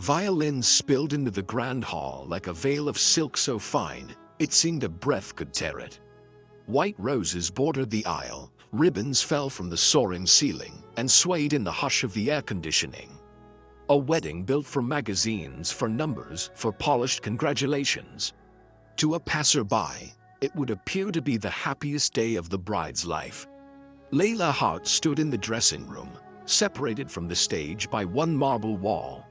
Violins spilled into the grand hall like a veil of silk so fine, it seemed a breath could tear it. White roses bordered the aisle, ribbons fell from the soaring ceiling and swayed in the hush of the air conditioning. A wedding built for magazines, for numbers, for polished congratulations. To a passerby, it would appear to be the happiest day of the bride's life. Layla Hart stood in the dressing room, separated from the stage by one marble wall.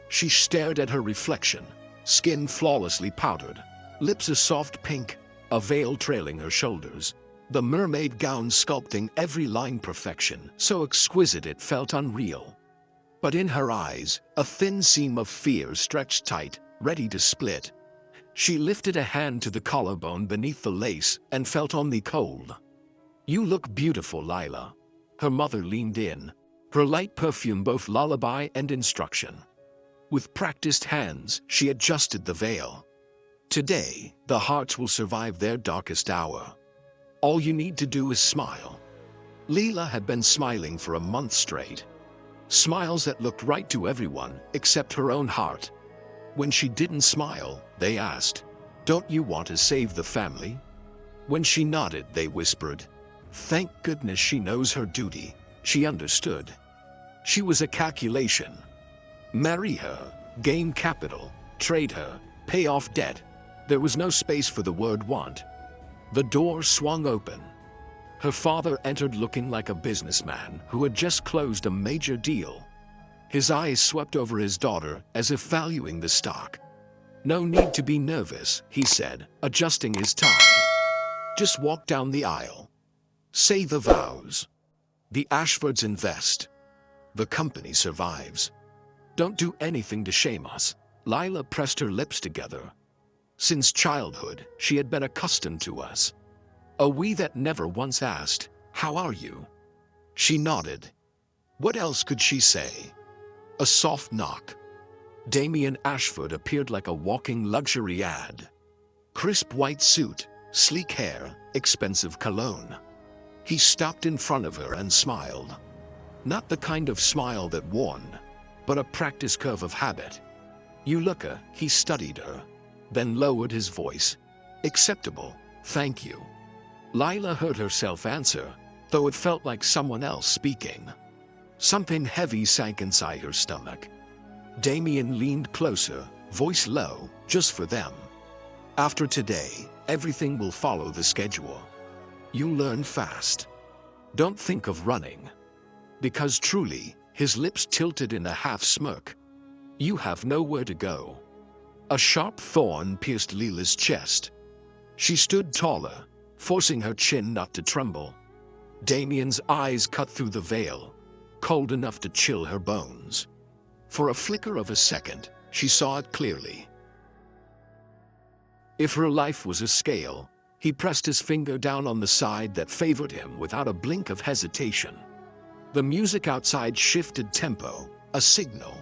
She stared at her reflection, skin flawlessly powdered, lips a soft pink, a veil trailing her shoulders, the mermaid gown sculpting every line perfection, so exquisite it felt unreal. But in her eyes, a thin seam of fear stretched tight, ready to split. She lifted a hand to the collarbone beneath the lace and felt only cold. "You look beautiful, Lila." Her mother leaned in, her light perfume both lullaby and instruction. With practiced hands, she adjusted the veil. "Today, the hearts will survive their darkest hour. All you need to do is smile." Leela had been smiling for a month straight. Smiles that looked right to everyone except her own heart. When she didn't smile, they asked, "Don't you want to save the family?" When she nodded, they whispered, "Thank goodness she knows her duty." She understood. She was a calculation. Marry her, gain capital, trade her, pay off debt. There was no space for the word want. The door swung open. Her father entered looking like a businessman who had just closed a major deal. His eyes swept over his daughter as if valuing the stock. "No need to be nervous," he said, adjusting his tie. "Just walk down the aisle. Say the vows. The Ashfords invest. The company survives. Don't do anything to shame us." Lila pressed her lips together. Since childhood, she had been accustomed to us. A we that never once asked, "How are you?" She nodded. What else could she say? A soft knock. Damien Ashford appeared like a walking luxury ad. Crisp white suit, sleek hair, expensive cologne. He stopped in front of her and smiled. Not the kind of smile that warned, but a practice curve of habit. "You looka," he studied her, then lowered his voice. "Acceptable, thank you." Lila heard herself answer, though it felt like someone else speaking. Something heavy sank inside her stomach. Damien leaned closer, voice low, "Just for them. After today, everything will follow the schedule. You'll learn fast. Don't think of running." Because truly, his lips tilted in a half smirk. "You have nowhere to go." A sharp thorn pierced Leela's chest. She stood taller, forcing her chin not to tremble. Damien's eyes cut through the veil, cold enough to chill her bones. For a flicker of a second, she saw it clearly. If her life was a scale, he pressed his finger down on the side that favored him without a blink of hesitation. The music outside shifted tempo, a signal.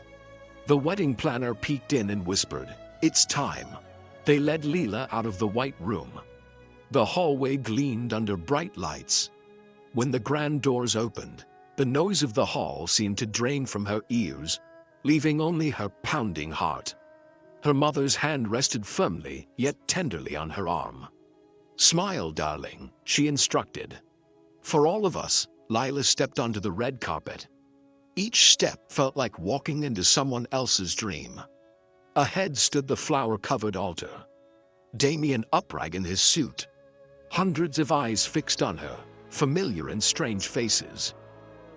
The wedding planner peeked in and whispered, "It's time." They led Leela out of the white room. The hallway gleamed under bright lights. When the grand doors opened, the noise of the hall seemed to drain from her ears, leaving only her pounding heart. Her mother's hand rested firmly yet tenderly on her arm. "Smile, darling," she instructed. For all of us, Lila stepped onto the red carpet. Each step felt like walking into someone else's dream. Ahead stood the flower-covered altar. Damien upright in his suit. Hundreds of eyes fixed on her, familiar and strange faces.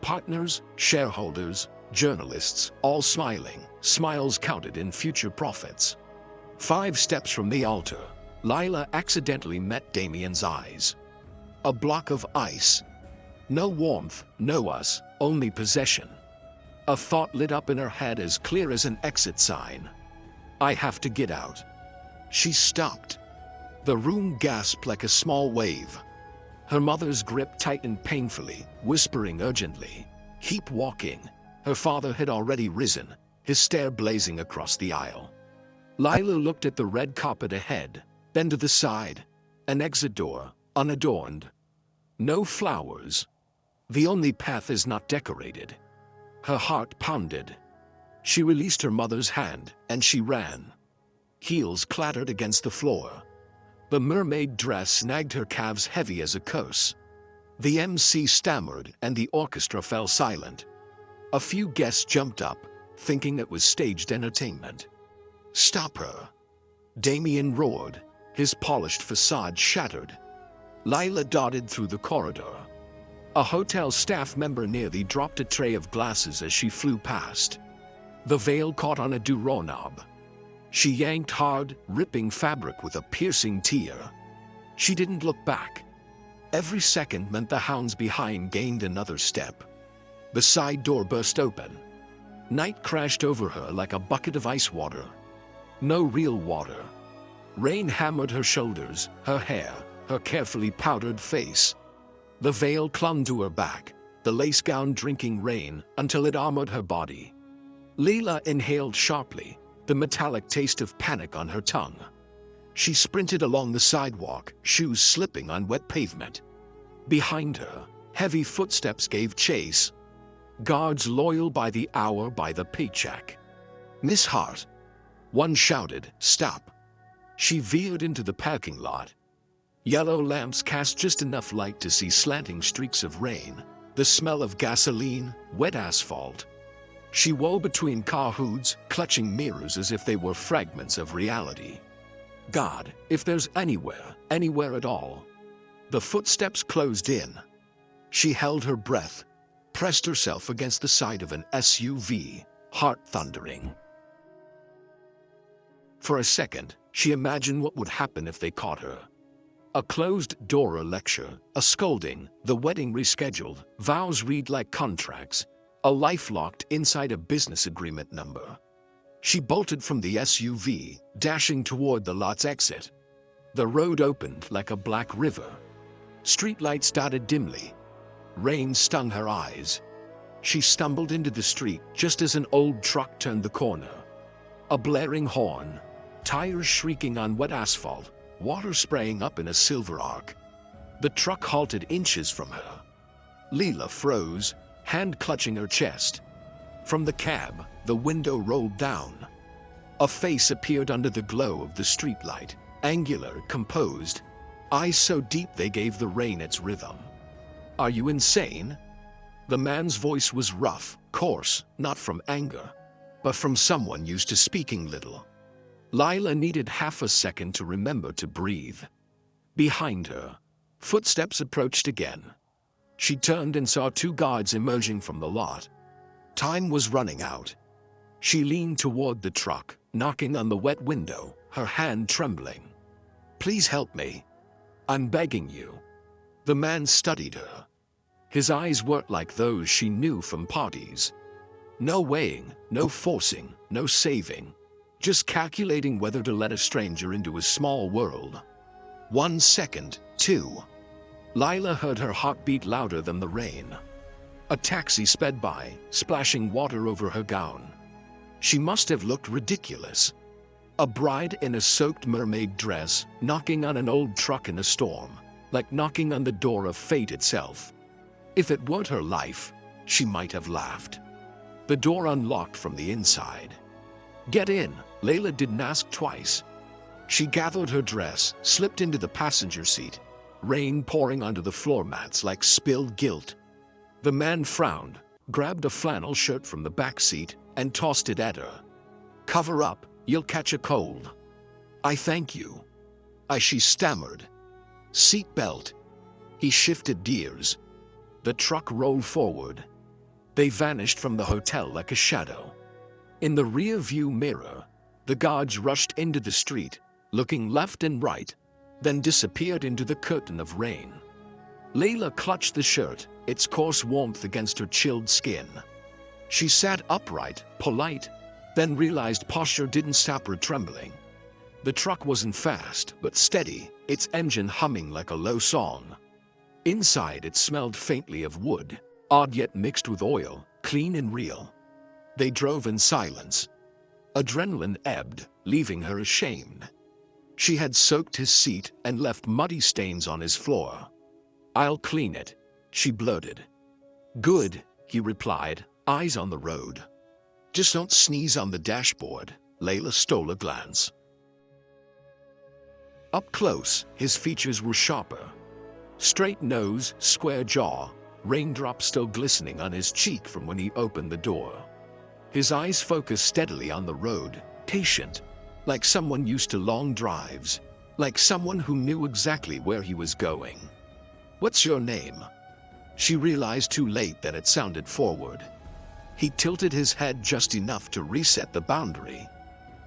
Partners, shareholders, journalists, all smiling, smiles counted in future profits. 5 steps from the altar, Lila accidentally met Damien's eyes. A block of ice. No warmth, no us, only possession. A thought lit up in her head as clear as an exit sign. "I have to get out." She stopped. The room gasped like a small wave. Her mother's grip tightened painfully, whispering urgently, "Keep walking." Her father had already risen, his stare blazing across the aisle. Lila looked at the red carpet ahead, then to the side. An exit door, unadorned. No flowers. The only path is not decorated. Her heart pounded. She released her mother's hand, and she ran. Heels clattered against the floor. The mermaid dress snagged her calves heavy as a curse. The MC stammered, and the orchestra fell silent. A few guests jumped up, thinking it was staged entertainment. "Stop her!" Damien roared, his polished facade shattered. Lila darted through the corridor. A hotel staff member nearly dropped a tray of glasses as she flew past. The veil caught on a doorknob. She yanked hard, ripping fabric with a piercing tear. She didn't look back. Every second meant the hounds behind gained another step. The side door burst open. Night crashed over her like a bucket of ice water. No real water. Rain hammered her shoulders, her hair, her carefully powdered face. The veil clung to her back, the lace gown drinking rain until it armored her body. Leela inhaled sharply, the metallic taste of panic on her tongue. She sprinted along the sidewalk, shoes slipping on wet pavement. Behind her, heavy footsteps gave chase. Guards loyal by the hour, by the paycheck. "Miss Hart!" One shouted, "Stop!" She veered into the parking lot. Yellow lamps cast just enough light to see slanting streaks of rain, the smell of gasoline, wet asphalt. She wove between car hoods, clutching mirrors as if they were fragments of reality. God, if there's anywhere at all. The footsteps closed in. She held her breath, pressed herself against the side of an SUV, heart thundering. For a second, she imagined what would happen if they caught her. A closed-door lecture, a scolding, the wedding rescheduled, vows read like contracts, a life locked inside a business agreement number. She bolted from the SUV, dashing toward the lot's exit. The road opened like a black river. Streetlights dotted dimly. Rain stung her eyes. She stumbled into the street just as an old truck turned the corner. A blaring horn, tires shrieking on wet asphalt, water spraying up in a silver arc. The truck halted inches from her. Leela froze, hand clutching her chest. From the cab, the window rolled down. A face appeared under the glow of the streetlight, angular, composed, eyes so deep they gave the rain its rhythm. "Are you insane?" The man's voice was rough, coarse, not from anger, but from someone used to speaking little. Lila needed half a second to remember to breathe. Behind her, footsteps approached again. She turned and saw two guards emerging from the lot. Time was running out. She leaned toward the truck, knocking on the wet window, her hand trembling. "Please help me. I'm begging you." The man studied her. His eyes were like those she knew from parties. No weighing, no forcing, no saving. Just calculating whether to let a stranger into his small world. 1 second, 2. Lila heard her heart beat louder than the rain. A taxi sped by, splashing water over her gown. She must have looked ridiculous. A bride in a soaked mermaid dress, knocking on an old truck in a storm, like knocking on the door of fate itself. If it weren't her life, she might have laughed. The door unlocked from the inside. "Get in," Layla didn't ask twice. She gathered her dress, slipped into the passenger seat, rain pouring onto the floor mats like spilled guilt. The man frowned, grabbed a flannel shirt from the back seat, and tossed it at her. "Cover up, you'll catch a cold." "I thank you." She stammered. "Seat belt." He shifted gears. The truck rolled forward. They vanished from the hotel like a shadow. In the rear-view mirror, the guards rushed into the street, looking left and right, then disappeared into the curtain of rain. Layla clutched the shirt, its coarse warmth against her chilled skin. She sat upright, polite, then realized posture didn't stop her trembling. The truck wasn't fast, but steady, its engine humming like a low song. Inside, it smelled faintly of wood, odd yet mixed with oil, clean and real. They drove in silence. Adrenaline ebbed, leaving her ashamed. She had soaked his seat and left muddy stains on his floor. "I'll clean it," she blurted. "Good," he replied, eyes on the road. Just don't sneeze on the dashboard. Layla stole a glance. Up close, his features were sharper. Straight nose, square jaw, raindrops still glistening on his cheek from when he opened the door. His eyes focused steadily on the road, patient, like someone used to long drives, like someone who knew exactly where he was going. "What's your name?" She realized too late that it sounded forward. He tilted his head just enough to reset the boundary.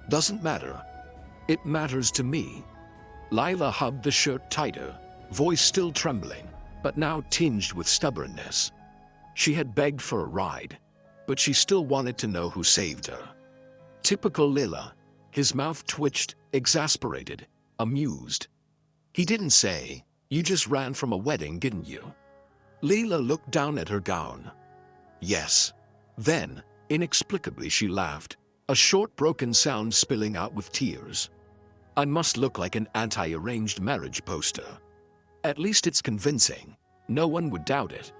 "Doesn't matter. It matters to me." Lila hugged the shirt tighter, voice still trembling, but now tinged with stubbornness. She had begged for a ride, but she still wanted to know who saved her. Typical Lila. His mouth twitched, exasperated, amused. He didn't say, "You just ran from a wedding, didn't you?" Lila looked down at her gown. "Yes." Then, inexplicably she laughed, a short broken sound spilling out with tears. "I must look like an anti-arranged marriage poster. At least it's convincing. No one would doubt it."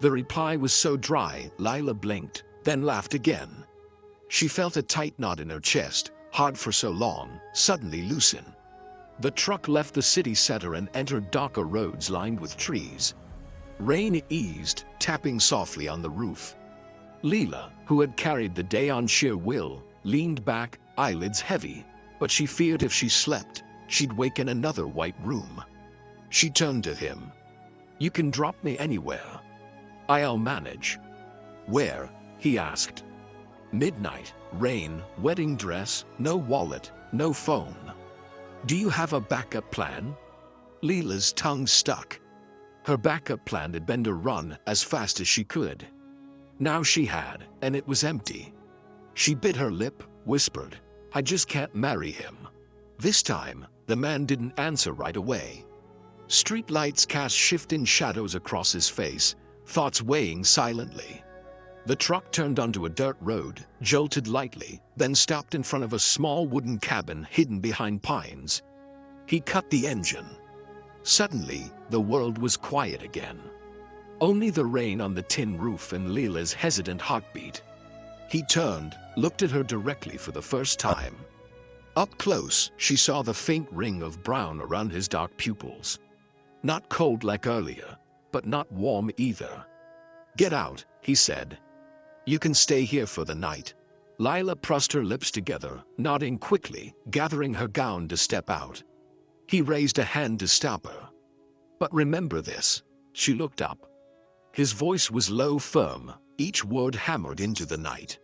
The reply was so dry, Lila blinked, then laughed again. She felt a tight knot in her chest, hard for so long, suddenly loosen. The truck left the city center and entered darker roads lined with trees. Rain eased, tapping softly on the roof. Lila, who had carried the day on sheer will, leaned back, eyelids heavy, but she feared if she slept, she'd wake in another white room. She turned to him. "You can drop me anywhere. I'll manage." "Where?" he asked. "Midnight, rain, wedding dress, no wallet, no phone." "Do you have a backup plan?" Lila's tongue stuck. Her backup plan had been to run as fast as she could. Now she had, and it was empty. She bit her lip, whispered, "I just can't marry him." This time, the man didn't answer right away. Street lights cast shifting shadows across his face, thoughts weighing silently. The truck turned onto a dirt road, jolted lightly, then stopped in front of a small wooden cabin hidden behind pines. He cut the engine. Suddenly, the world was quiet again. Only the rain on the tin roof and Lila's hesitant heartbeat. He turned, looked at her directly for the first time. Up close, she saw the faint ring of brown around his dark pupils. Not cold like earlier, but not warm either. "Get out," he said. "You can stay here for the night." Lila pressed her lips together, nodding quickly, gathering her gown to step out. He raised a hand to stop her. "But remember this." She looked up. His voice was low, firm, each word hammered into the night.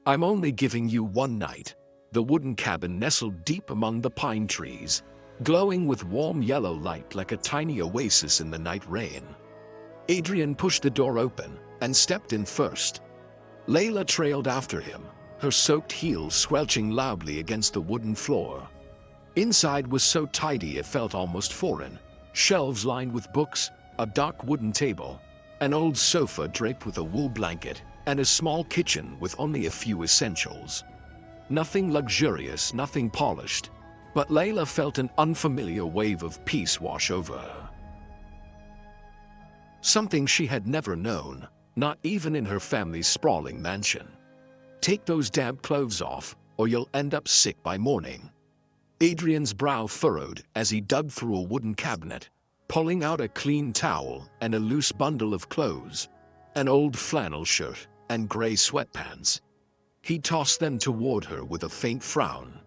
"I'm only giving you one night." The wooden cabin nestled deep among the pine trees, glowing with warm yellow light like a tiny oasis in the night rain. Adrian pushed the door open and stepped in first. Layla trailed after him, her soaked heels squelching loudly against the wooden floor. Inside was so tidy it felt almost foreign. Shelves lined with books, a dark wooden table, an old sofa draped with a wool blanket, and a small kitchen with only a few essentials. Nothing luxurious, nothing polished, but Layla felt an unfamiliar wave of peace wash over her. Something she had never known, not even in her family's sprawling mansion. "Take those damp clothes off, or you'll end up sick by morning." Adrian's brow furrowed as he dug through a wooden cabinet, pulling out a clean towel and a loose bundle of clothes, an old flannel shirt and gray sweatpants. He tossed them toward her with a faint frown.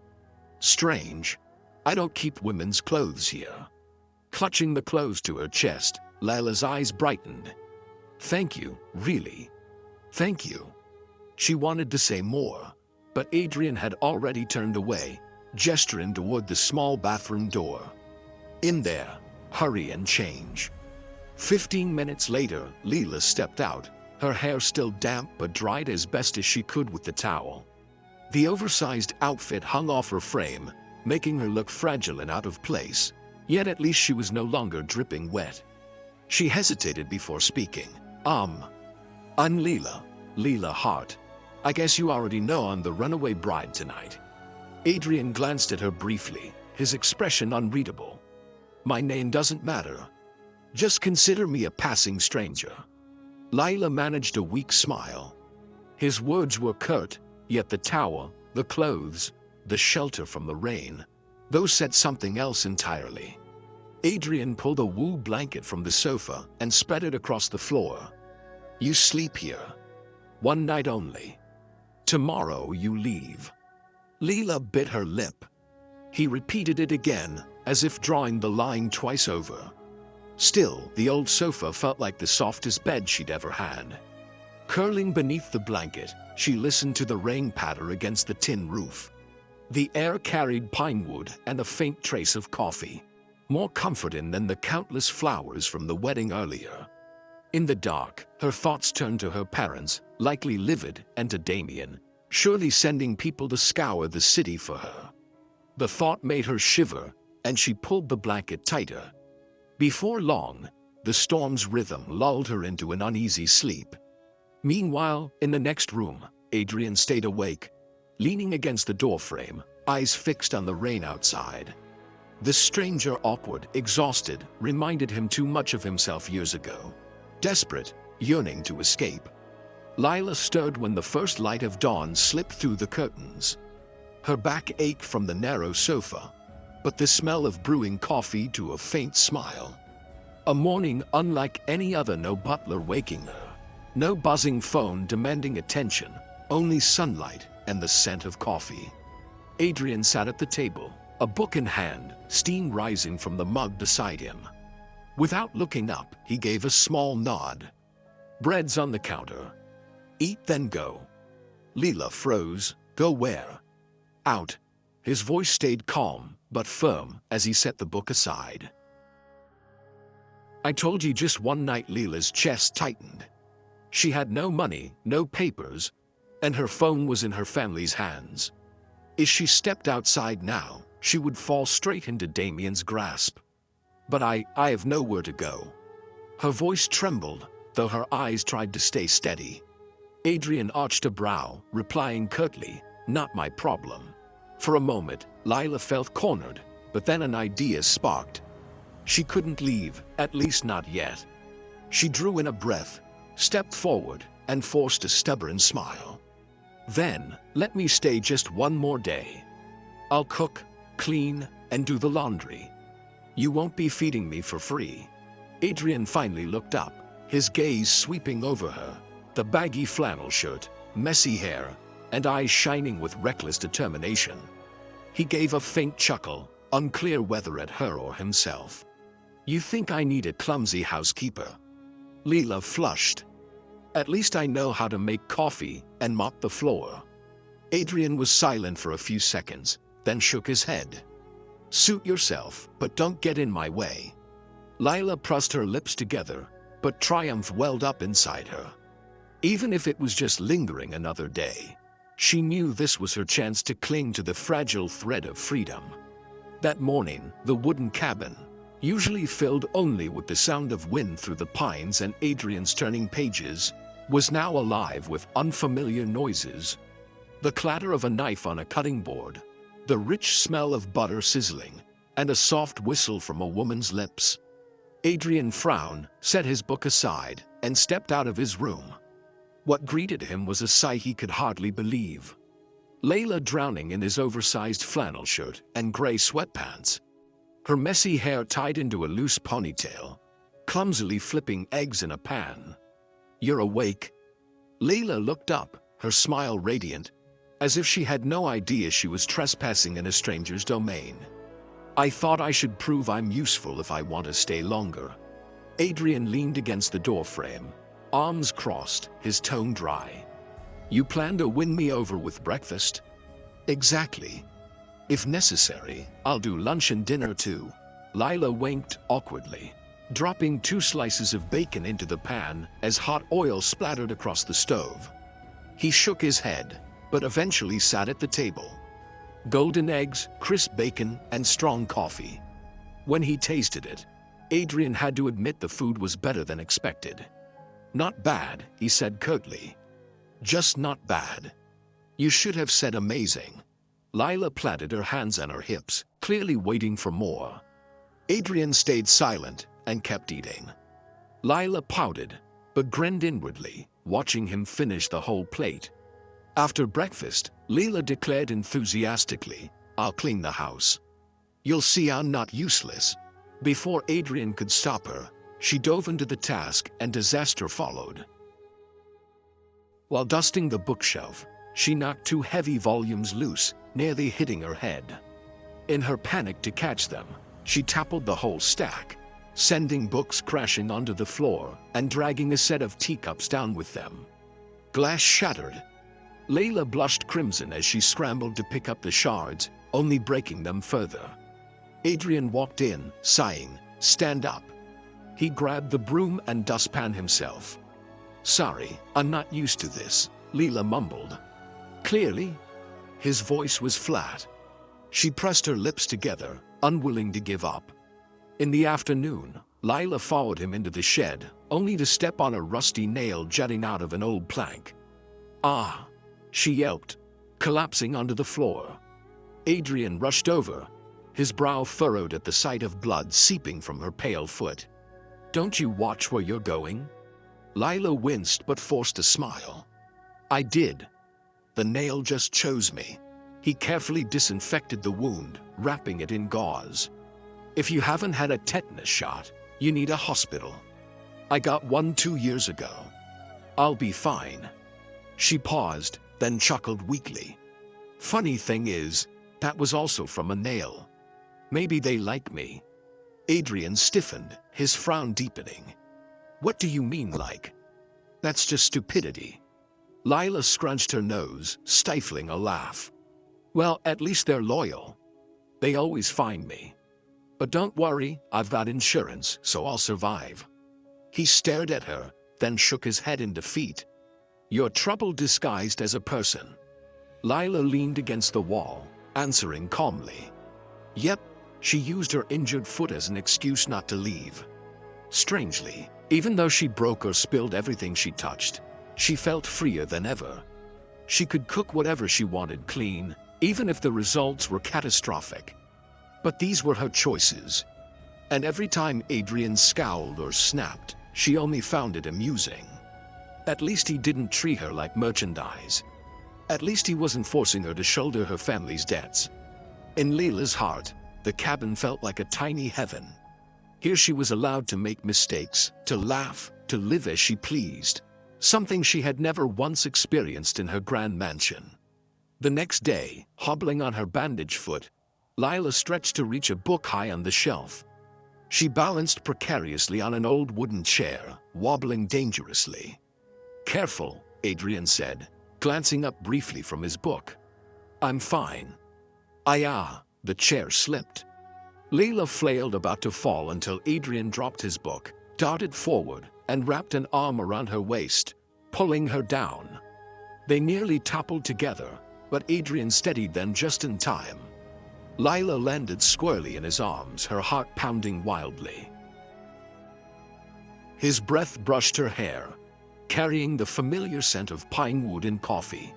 "Strange. I don't keep women's clothes here." Clutching the clothes to her chest, Layla's eyes brightened. "Thank you, really. Thank you." She wanted to say more, but Adrian had already turned away, gesturing toward the small bathroom door. "In there. Hurry and change." 15 minutes later, Layla stepped out, her hair still damp but dried as best as she could with the towel. The oversized outfit hung off her frame, making her look fragile and out of place, yet at least she was no longer dripping wet. She hesitated before speaking. I'm Layla Hart. I guess you already know I'm the runaway bride tonight." Adrian glanced at her briefly, his expression unreadable. "My name doesn't matter. Just consider me a passing stranger." Layla managed a weak smile. His words were curt, Yet the towel, the clothes, the shelter from the rain, those said something else entirely. Adrian pulled a wool blanket from the sofa and spread it across the floor. "You sleep here. One night only. Tomorrow you leave." Leela bit her lip. He repeated it again, as if drawing the line twice over. Still, the old sofa felt like the softest bed she'd ever had. Curling beneath the blanket, she listened to the rain patter against the tin roof. The air carried pine wood and a faint trace of coffee, more comforting than the countless flowers from the wedding earlier. In the dark, her thoughts turned to her parents, likely livid, and to Damien, surely sending people to scour the city for her. The thought made her shiver, and she pulled the blanket tighter. Before long, the storm's rhythm lulled her into an uneasy sleep. Meanwhile, in the next room, Adrian stayed awake, leaning against the doorframe, eyes fixed on the rain outside. The stranger, awkward, exhausted, reminded him too much of himself years ago. Desperate, yearning to escape. Lila stirred when the first light of dawn slipped through the curtains. Her back ached from the narrow sofa, but the smell of brewing coffee to a faint smile. A morning unlike any other, no butler waking her, no buzzing phone demanding attention, only sunlight and the scent of coffee. Adrian sat at the table, a book in hand, steam rising from the mug beside him. Without looking up, he gave a small nod. "Bread's on the counter. Eat then go." Leela froze. "Go where?" "Out." His voice stayed calm, but firm, as he set the book aside. "I told you just one night." Leela's chest tightened. She had no money, no papers, and her phone was in her family's hands. If she stepped outside now, she would fall straight into Damien's grasp. "But I have nowhere to go." Her voice trembled, though her eyes tried to stay steady. Adrian arched a brow, replying curtly, "Not my problem." For a moment, Lila felt cornered, but then an idea sparked. She couldn't leave, at least not yet. She drew in a breath, stepped forward, and forced a stubborn smile. "Then, let me stay just one more day. I'll cook, clean, and do the laundry. You won't be feeding me for free." Adrian finally looked up, his gaze sweeping over her, the baggy flannel shirt, messy hair, and eyes shining with reckless determination. He gave a faint chuckle, unclear whether at her or himself. "You think I need a clumsy housekeeper?" Leela flushed. "At least I know how to make coffee and mop the floor." Adrian was silent for a few seconds, then shook his head. "Suit yourself, but don't get in my way." Lila pressed her lips together, but triumph welled up inside her. Even if it was just lingering another day, she knew this was her chance to cling to the fragile thread of freedom. That morning, the wooden cabin, usually filled only with the sound of wind through the pines and Adrian's turning pages, was now alive with unfamiliar noises. The clatter of a knife on a cutting board, the rich smell of butter sizzling, and a soft whistle from a woman's lips. Adrian frowned, set his book aside, and stepped out of his room. What greeted him was a sight he could hardly believe. Layla drowning in his oversized flannel shirt and gray sweatpants, her messy hair tied into a loose ponytail, clumsily flipping eggs in a pan. "You're awake?" Layla looked up, her smile radiant, as if she had no idea she was trespassing in a stranger's domain. "I thought I should prove I'm useful if I want to stay longer." Adrian leaned against the doorframe, arms crossed, his tone dry. "You plan to win me over with breakfast?" "Exactly. If necessary, I'll do lunch and dinner too." Lila winked awkwardly, dropping 2 slices of bacon into the pan as hot oil splattered across the stove. He shook his head, but eventually sat at the table. Golden eggs, crisp bacon, and strong coffee. When he tasted it, Adrian had to admit the food was better than expected. "Not bad," he said curtly. "Just not bad." "You should have said amazing." Lila planted her hands on her hips, clearly waiting for more. Adrian stayed silent and kept eating. Lila pouted, but grinned inwardly, watching him finish the whole plate. After breakfast, Leila declared enthusiastically, "I'll clean the house. You'll see I'm not useless." Before Adrian could stop her, she dove into the task and disaster followed. While dusting the bookshelf, she knocked 2 heavy volumes loose, nearly hitting her head. In her panic to catch them, she toppled the whole stack, sending books crashing onto the floor and dragging a set of teacups down with them. Glass shattered. Leila blushed crimson as she scrambled to pick up the shards, only breaking them further. Adrian walked in, sighing, "Stand up." He grabbed the broom and dustpan himself. "Sorry, I'm not used to this," Leila mumbled. "Clearly?" His voice was flat. She pressed her lips together, unwilling to give up. In the afternoon, Leila followed him into the shed, only to step on a rusty nail jutting out of an old plank. "Ah!" she yelped, collapsing onto the floor. Adrian rushed over, his brow furrowed at the sight of blood seeping from her pale foot. "Don't you watch where you're going?" Leila winced but forced a smile. "I did. The nail just chose me." He carefully disinfected the wound, wrapping it in gauze. "If you haven't had a tetanus shot, you need a hospital. I got one 2 years ago. I'll be fine." She paused, then chuckled weakly. "Funny thing is, that was also from a nail. Maybe they like me." Adrian stiffened, his frown deepening. "What do you mean like? That's just stupidity." Leila scrunched her nose, stifling a laugh. "Well, at least they're loyal. They always find me. But don't worry, I've got insurance, so I'll survive." He stared at her, then shook his head in defeat. "You're trouble disguised as a person." Leila leaned against the wall, answering calmly. "Yep." She used her injured foot as an excuse not to leave. Strangely, even though she broke or spilled everything she touched, she felt freer than ever. She could cook whatever she wanted clean, even if the results were catastrophic. But these were her choices. And every time Adrian scowled or snapped, she only found it amusing. At least he didn't treat her like merchandise. At least he wasn't forcing her to shoulder her family's debts. In Leila's heart, the cabin felt like a tiny heaven. Here she was allowed to make mistakes, to laugh, to live as she pleased, something she had never once experienced in her grand mansion. The next day, hobbling on her bandaged foot, Leila stretched to reach a book high on the shelf. She balanced precariously on an old wooden chair, wobbling dangerously. "Careful," Adrian said, glancing up briefly from his book. "I'm fine." The chair slipped. Leila flailed about to fall until Adrian dropped his book, darted forward, and wrapped an arm around her waist, pulling her down. They nearly toppled together, but Adrian steadied them just in time. Leila landed squarely in his arms, her heart pounding wildly. His breath brushed her hair, carrying the familiar scent of pine wood and coffee.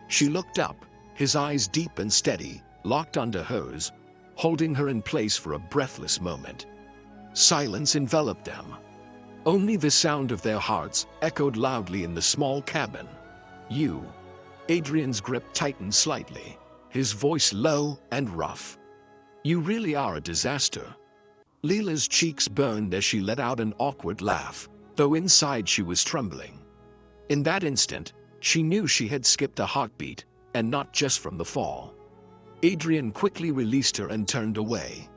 She looked up, his eyes deep and steady, locked onto hers, holding her in place for a breathless moment. Silence enveloped them. Only the sound of their hearts echoed loudly in the small cabin. "You." Adrian's grip tightened slightly, his voice low and rough. "You really are a disaster." Leila's cheeks burned as she let out an awkward laugh, though inside she was trembling. In that instant, she knew she had skipped a heartbeat, and not just from the fall. Adrian quickly released her and turned away.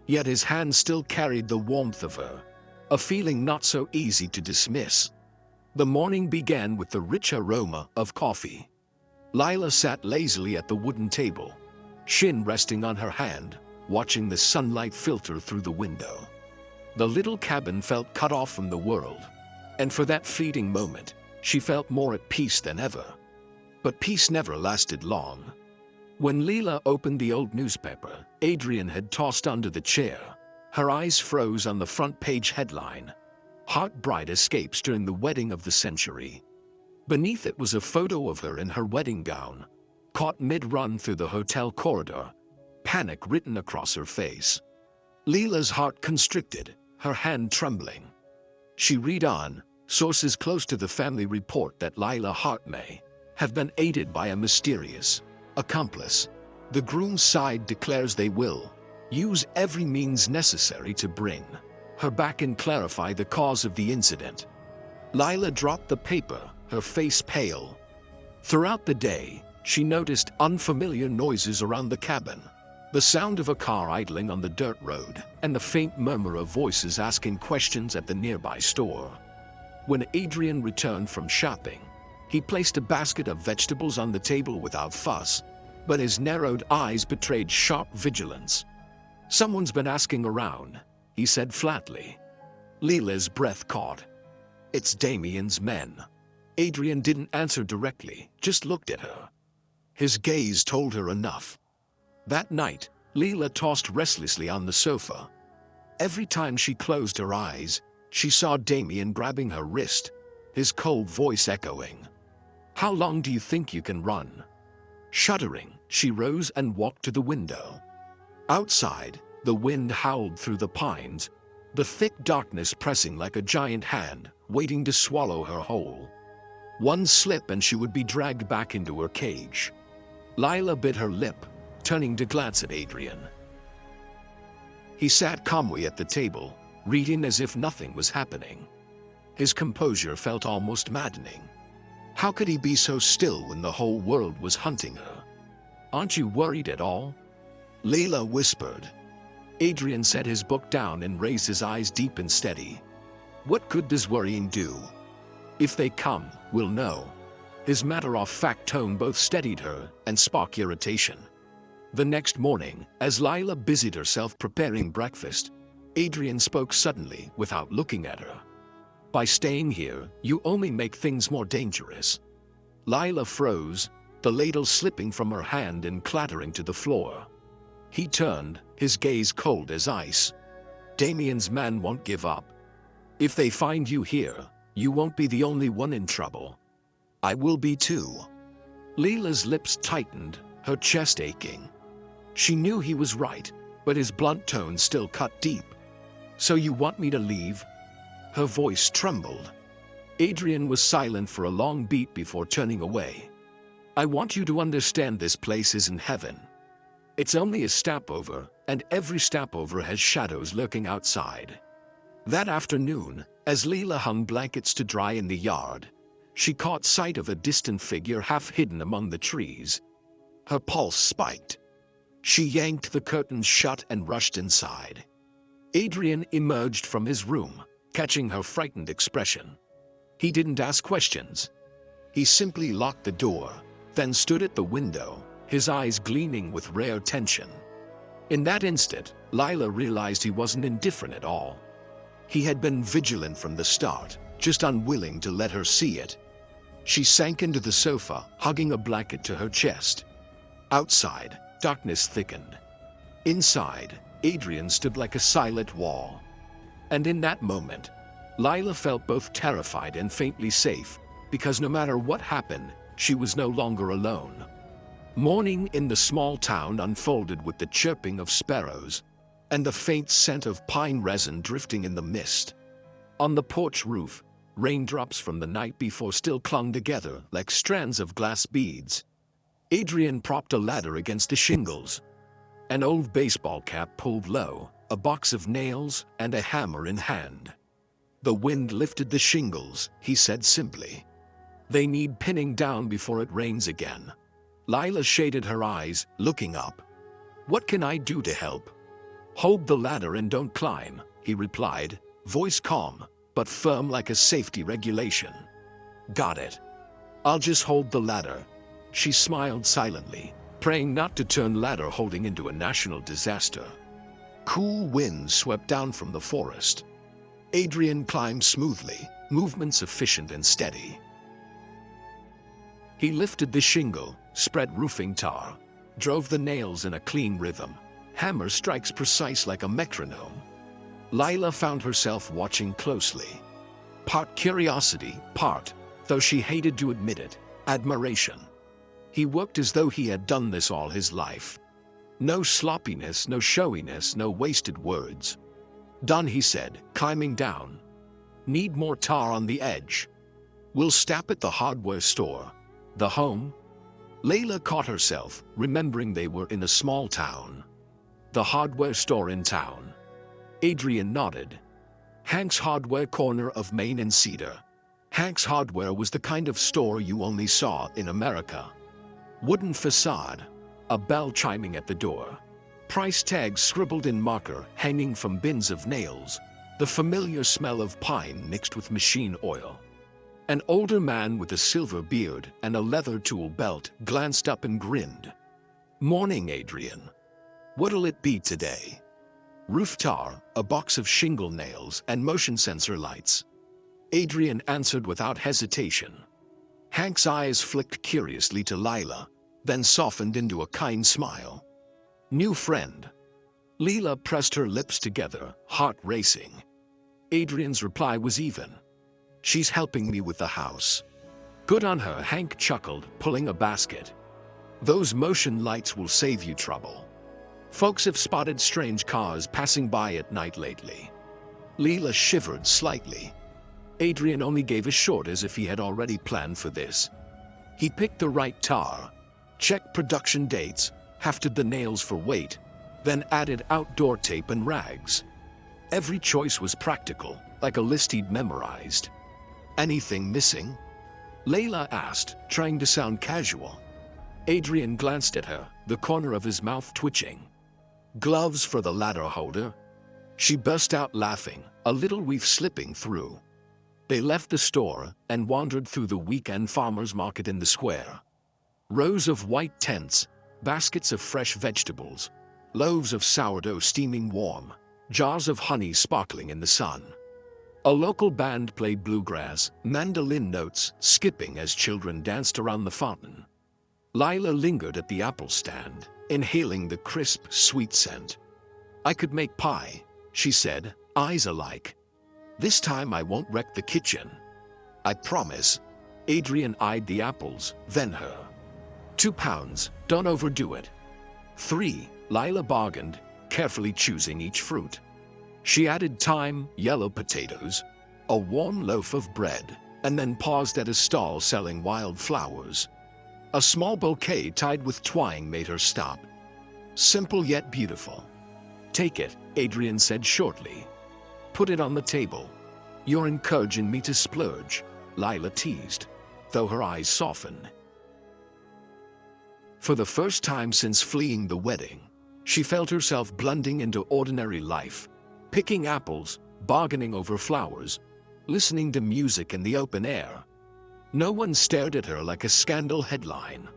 Yet his hand still carried the warmth of her, a feeling not so easy to dismiss. The morning began with the rich aroma of coffee. Leila sat lazily at the wooden table, chin resting on her hand, watching the sunlight filter through the window. The little cabin felt cut off from the world, and for that fleeting moment, she felt more at peace than ever. But peace never lasted long. When Leila opened the old newspaper Adrian had tossed under the chair, her eyes froze on the front page headline, "Heart-Bright Escapes During the Wedding of the Century." Beneath it was a photo of her in her wedding gown, caught mid-run through the hotel corridor, panic written across her face. Leila's heart constricted, her hand trembling. She read on, sources close to the family report that Leila Hartmay have been aided by a mysterious accomplice. The groom's side declares they will use every means necessary to bring her back and clarify the cause of the incident. Lila dropped the paper, her face pale. Throughout the day, she noticed unfamiliar noises around the cabin. The sound of a car idling on the dirt road, and the faint murmur of voices asking questions at the nearby store. When Adrian returned from shopping, he placed a basket of vegetables on the table without fuss, but his narrowed eyes betrayed sharp vigilance. "Someone's been asking around," he said flatly. Lila's breath caught. "It's Damien's men." Adrian didn't answer directly, just looked at her. His gaze told her enough. That night, Lila tossed restlessly on the sofa. Every time she closed her eyes, she saw Damien grabbing her wrist, his cold voice echoing. "How long do you think you can run?" Shuddering, she rose and walked to the window. Outside, the wind howled through the pines, the thick darkness pressing like a giant hand, waiting to swallow her whole. One slip and she would be dragged back into her cage. Lila bit her lip, turning to glance at Adrian. He sat calmly at the table, reading as if nothing was happening. His composure felt almost maddening. How could he be so still when the whole world was hunting her? "Aren't you worried at all?" Lila whispered. Adrian set his book down and raised his eyes deep and steady. "What good does worrying do? If they come, we'll know." His matter-of-fact tone both steadied her and sparked irritation. The next morning, as Lila busied herself preparing breakfast, Adrian spoke suddenly without looking at her. "By staying here, you only make things more dangerous." Lila froze, the ladle slipping from her hand and clattering to the floor. He turned, his gaze cold as ice. "Damien's men won't give up. If they find you here, you won't be the only one in trouble. I will be too." Lila's lips tightened, her chest aching. She knew he was right, but his blunt tone still cut deep. "So you want me to leave?" Her voice trembled. Adrian was silent for a long beat before turning away. "I want you to understand this place isn't heaven. It's only a stopover, and every stopover has shadows lurking outside." That afternoon, as Lila hung blankets to dry in the yard, she caught sight of a distant figure half hidden among the trees. Her pulse spiked. She yanked the curtains shut and rushed inside. Adrian emerged from his room, catching her frightened expression. He didn't ask questions. He simply locked the door, then stood at the window, his eyes gleaming with rare tension. In that instant, Lila realized he wasn't indifferent at all. He had been vigilant from the start, just unwilling to let her see it. She sank into the sofa, hugging a blanket to her chest. Outside, darkness thickened. Inside, Adrian stood like a silent wall. And in that moment, Lila felt both terrified and faintly safe, because no matter what happened, she was no longer alone. Morning in the small town unfolded with the chirping of sparrows and the faint scent of pine resin drifting in the mist. On the porch roof, raindrops from the night before still clung together like strands of glass beads. Adrian propped a ladder against the shingles. An old baseball cap pulled low, a box of nails, and a hammer in hand. "The wind lifted the shingles," he said simply. "They need pinning down before it rains again." Lila shaded her eyes, looking up. "What can I do to help?" "Hold the ladder and don't climb," he replied, voice calm, but firm like a safety regulation. "Got it. I'll just hold the ladder." She smiled silently, praying not to turn ladder holding into a national disaster. Cool winds swept down from the forest. Adrian climbed smoothly, movements efficient and steady. He lifted the shingle, spread roofing tar, drove the nails in a clean rhythm, hammer strikes precise like a metronome. Lila found herself watching closely. Part curiosity, part, though she hated to admit it, admiration. He worked as though he had done this all his life. No sloppiness, no showiness, no wasted words. "Done," he said, climbing down. "Need more tar on the edge. We'll stop at the hardware store. The home? Layla caught herself, remembering they were in a small town. The hardware store in town. Adrian nodded. Hank's Hardware, corner of Main and Cedar. Hank's Hardware was the kind of store you only saw in America. Wooden facade, a bell chiming at the door, price tags scribbled in marker hanging from bins of nails, the familiar smell of pine mixed with machine oil. An older man with a silver beard and a leather tool belt glanced up and grinned. "Morning, Adrian. What'll it be today?" "Roof tar, a box of shingle nails, and motion sensor lights." Adrian answered without hesitation. Hank's eyes flicked curiously to Lila, then softened into a kind smile. "New friend." Lila pressed her lips together, heart racing. Adrian's reply was even. "She's helping me with the house." "Good on her," Hank chuckled, pulling a basket. "Those motion lights will save you trouble. Folks have spotted strange cars passing by at night lately." Lila shivered slightly. Adrian only gave a short as if he had already planned for this. He picked the right tar, checked production dates, hefted the nails for weight, then added outdoor tape and rags. Every choice was practical, like a list he'd memorized. "Anything missing?" Layla asked, trying to sound casual. Adrian glanced at her, the corner of his mouth twitching. "Gloves for the ladder holder?" She burst out laughing, a little weave slipping through. They left the store and wandered through the weekend farmers market in the square. Rows of white tents, baskets of fresh vegetables, loaves of sourdough steaming warm, jars of honey sparkling in the sun. A local band played bluegrass, mandolin notes skipping as children danced around the fountain. Lila lingered at the apple stand, inhaling the crisp, sweet scent. "I could make pie," she said, eyes alike. "This time I won't wreck the kitchen." "I promise." Adrian eyed the apples, then her. £2, don't overdo it." "3, Lila bargained, carefully choosing each fruit. She added thyme, yellow potatoes, a warm loaf of bread, and then paused at a stall selling wild flowers. A small bouquet tied with twine made her stop. "Simple yet beautiful." "Take it," Adrian said shortly. "Put it on the table." "You're encouraging me to splurge," Lila teased, though her eyes softened. For the first time since fleeing the wedding, she felt herself blending into ordinary life, picking apples, bargaining over flowers, listening to music in the open air. No one stared at her like a scandal headline.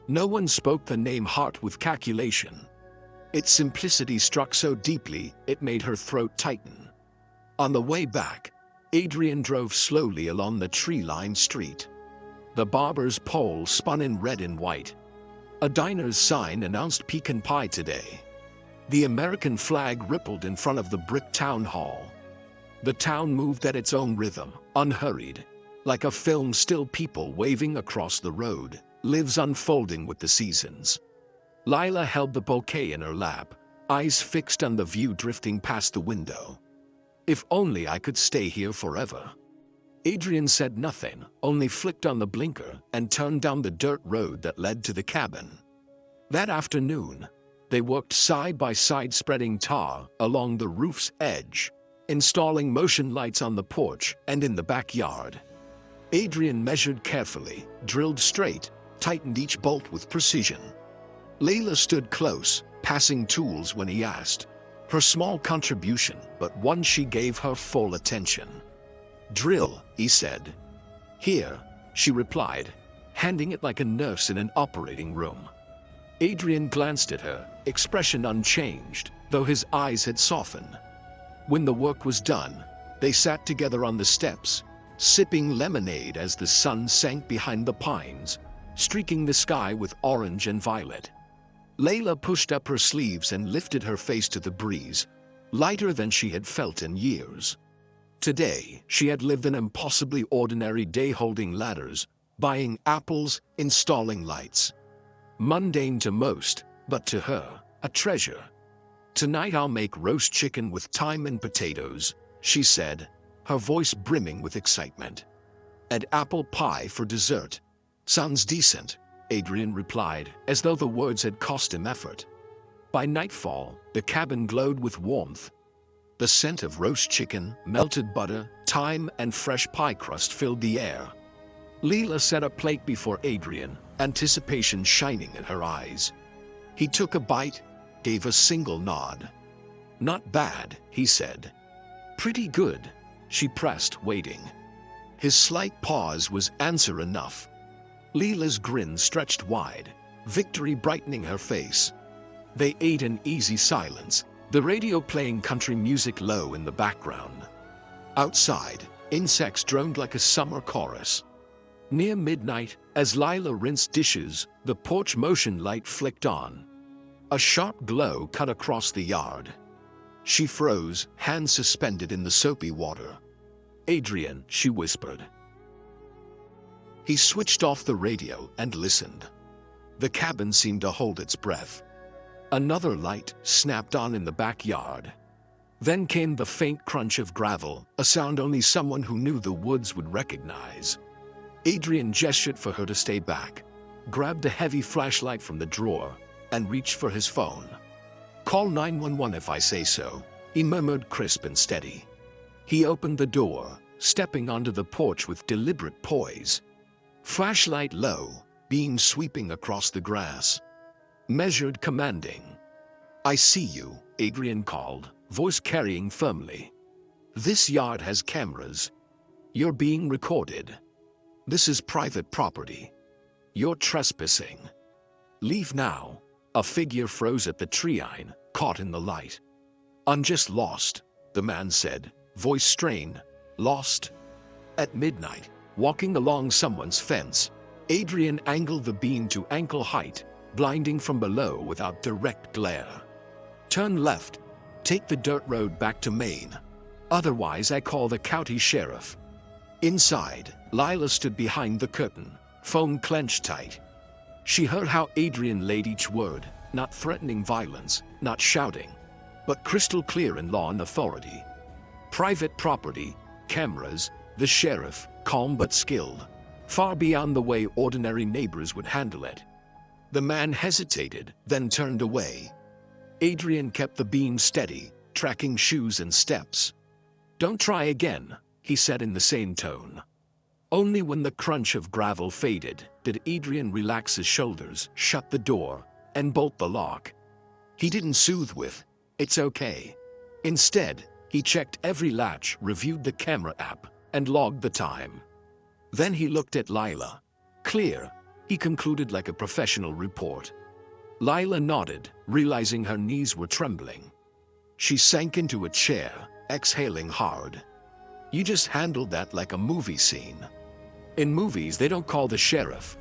No one spoke the name Hart with calculation. Its simplicity struck so deeply it made her throat tighten. On the way back, Adrian drove slowly along the tree-lined street. The barber's pole spun in red and white. A diner's sign announced pecan pie today. The American flag rippled in front of the brick town hall. The town moved at its own rhythm, unhurried, like a film still, people waving across the road, lives unfolding with the seasons. Lila held the bouquet in her lap, eyes fixed on the view drifting past the window. "If only I could stay here forever." Adrian said nothing, only flicked on the blinker and turned down the dirt road that led to the cabin. That afternoon, they worked side by side spreading tar along the roof's edge, installing motion lights on the porch and in the backyard. Adrian measured carefully, drilled straight, tightened each bolt with precision. Layla stood close, passing tools when he asked. Her small contribution, but one she gave her full attention. "Drill," he said. "Here," she replied, handing it like a nurse in an operating room. Adrian glanced at her, expression unchanged, though his eyes had softened. When the work was done, they sat together on the steps, sipping lemonade as the sun sank behind the pines, streaking the sky with orange and violet. Layla pushed up her sleeves and lifted her face to the breeze, lighter than she had felt in years. Today, she had lived an impossibly ordinary day, holding ladders, buying apples, installing lights. Mundane to most, but to her, a treasure. "Tonight I'll make roast chicken with thyme and potatoes," she said, her voice brimming with excitement. "And apple pie for dessert." Sounds decent, Adrian replied, as though the words had cost him effort. By nightfall, the cabin glowed with warmth. The scent of roast chicken, melted butter, thyme, and fresh pie crust filled the air. Leela set a plate before Adrian, anticipation shining in her eyes. He took a bite, gave a single nod. "Not bad," he said. "Pretty good," she pressed, waiting. His slight pause was answer enough. Leela's grin stretched wide, victory brightening her face. They ate in easy silence, the radio playing country music low in the background. Outside, insects droned like a summer chorus. Near midnight, as Lila rinsed dishes, the porch motion light flicked on. A sharp glow cut across the yard. She froze, hands suspended in the soapy water. "Adrian," she whispered. He switched off the radio and listened. The cabin seemed to hold its breath. Another light snapped on in the backyard. Then came the faint crunch of gravel, a sound only someone who knew the woods would recognize. Adrian gestured for her to stay back, grabbed a heavy flashlight from the drawer, and reached for his phone. "Call 911 if I say so," he murmured, crisp and steady. He opened the door, stepping onto the porch with deliberate poise. Flashlight low, beam sweeping across the grass. Measured, commanding. "I see you," Adrian called, voice carrying firmly. "This yard has cameras. You're being recorded. This is private property. You're trespassing. Leave now." A figure froze at the tree line, caught in the light. "I'm just lost," the man said, voice strained. "Lost?" At midnight, walking along someone's fence, Adrian angled the beam to ankle height, blinding from below without direct glare. "Turn left. Take the dirt road back to Maine. Otherwise, I call the county sheriff." Inside, Lila stood behind the curtain, phone clenched tight. She heard how Adrian laid each word, not threatening violence, not shouting, but crystal clear in law and authority. Private property, cameras, the sheriff, calm but skilled, far beyond the way ordinary neighbors would handle it. The man hesitated, then turned away. Adrian kept the beam steady, tracking shoes and steps. "Don't try again," he said in the same tone. Only when the crunch of gravel faded did Adrian relax his shoulders, shut the door, and bolt the lock. He didn't soothe with, "It's okay." Instead, he checked every latch, reviewed the camera app, and logged the time. Then he looked at Lila. "Clear," he concluded like a professional report. Lila nodded, realizing her knees were trembling. She sank into a chair, exhaling hard. "You just handled that like a movie scene." "In movies, they don't call the sheriff,"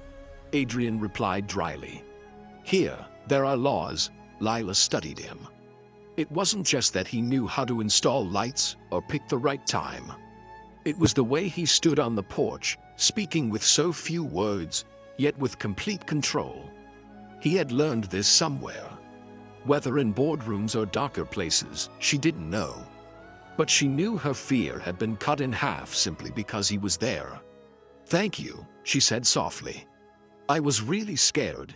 Adrian replied dryly. "Here, there are laws." Lila studied him. It wasn't just that he knew how to install lights or pick the right time. It was the way he stood on the porch, speaking with so few words, yet with complete control. He had learned this somewhere. Whether in boardrooms or darker places, she didn't know. But she knew her fear had been cut in half simply because he was there. "Thank you," she said softly. "I was really scared."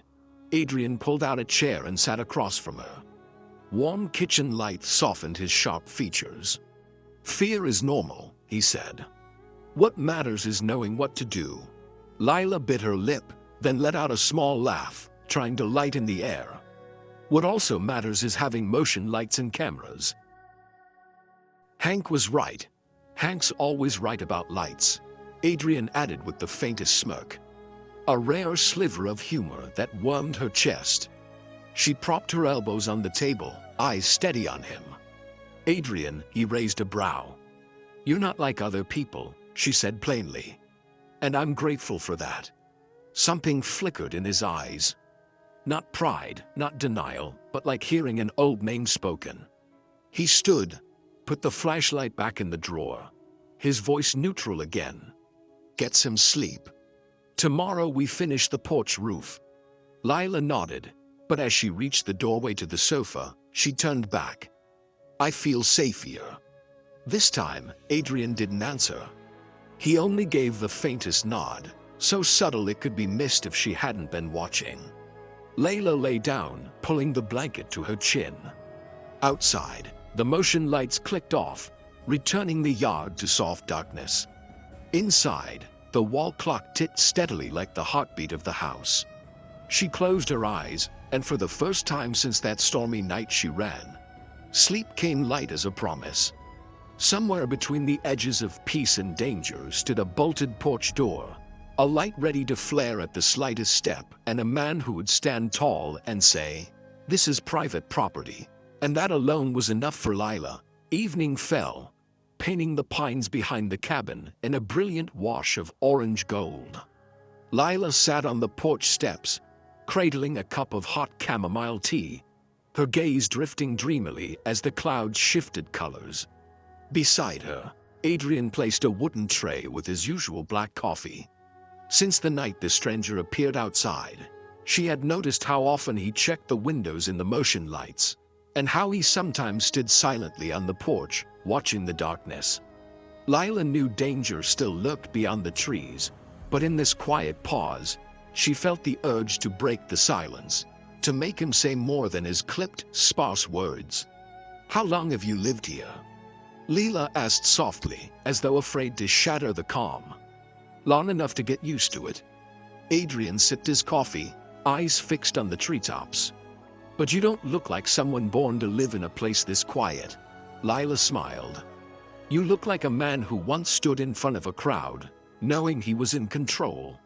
Adrian pulled out a chair and sat across from her. Warm kitchen light softened his sharp features. "Fear is normal," he said. "What matters is knowing what to do." Lila bit her lip, then let out a small laugh, trying to lighten the air. "What also matters is having motion lights and cameras." Hank was right. Hank's always right about lights, Adrian added with the faintest smirk. A rare sliver of humor that warmed her chest. She propped her elbows on the table, eyes steady on him. "Adrian," he raised a brow. "You're not like other people," she said plainly. "And I'm grateful for that." Something flickered in his eyes. Not pride, not denial, but like hearing an old name spoken. He stood, put the flashlight back in the drawer, his voice neutral again. "Get some sleep. Tomorrow we finish the porch roof." Lila nodded, but as she reached the doorway to the sofa, she turned back. "I feel safe here." This time, Adrian didn't answer. He only gave the faintest nod. so subtle it could be missed if she hadn't been watching. Layla lay down, pulling the blanket to her chin. Outside, the motion lights clicked off, returning the yard to soft darkness. Inside, the wall clock ticked steadily like the heartbeat of the house. She closed her eyes, and for the first time since that stormy night she ran. Sleep came light as a promise. Somewhere between the edges of peace and danger stood a bolted porch door, a light ready to flare at the slightest step, and a man who would stand tall and say, "This is private property." And that alone was enough for Lila. Evening fell, painting the pines behind the cabin in a brilliant wash of orange gold. Lila sat on the porch steps, cradling a cup of hot chamomile tea, her gaze drifting dreamily as the clouds shifted colors. Beside her, Adrian placed a wooden tray with his usual black coffee. Since the night the stranger appeared outside, she had noticed how often he checked the windows in the motion lights, and how he sometimes stood silently on the porch, watching the darkness. Lila knew danger still lurked beyond the trees, but in this quiet pause, she felt the urge to break the silence, to make him say more than his clipped, sparse words. "How long have you lived here?" Lila asked softly, as though afraid to shatter the calm. "Long enough to get used to it." Adrian sipped his coffee, eyes fixed on the treetops. "But you don't look like someone born to live in a place this quiet." Lila smiled. "You look like a man who once stood in front of a crowd, knowing he was in control."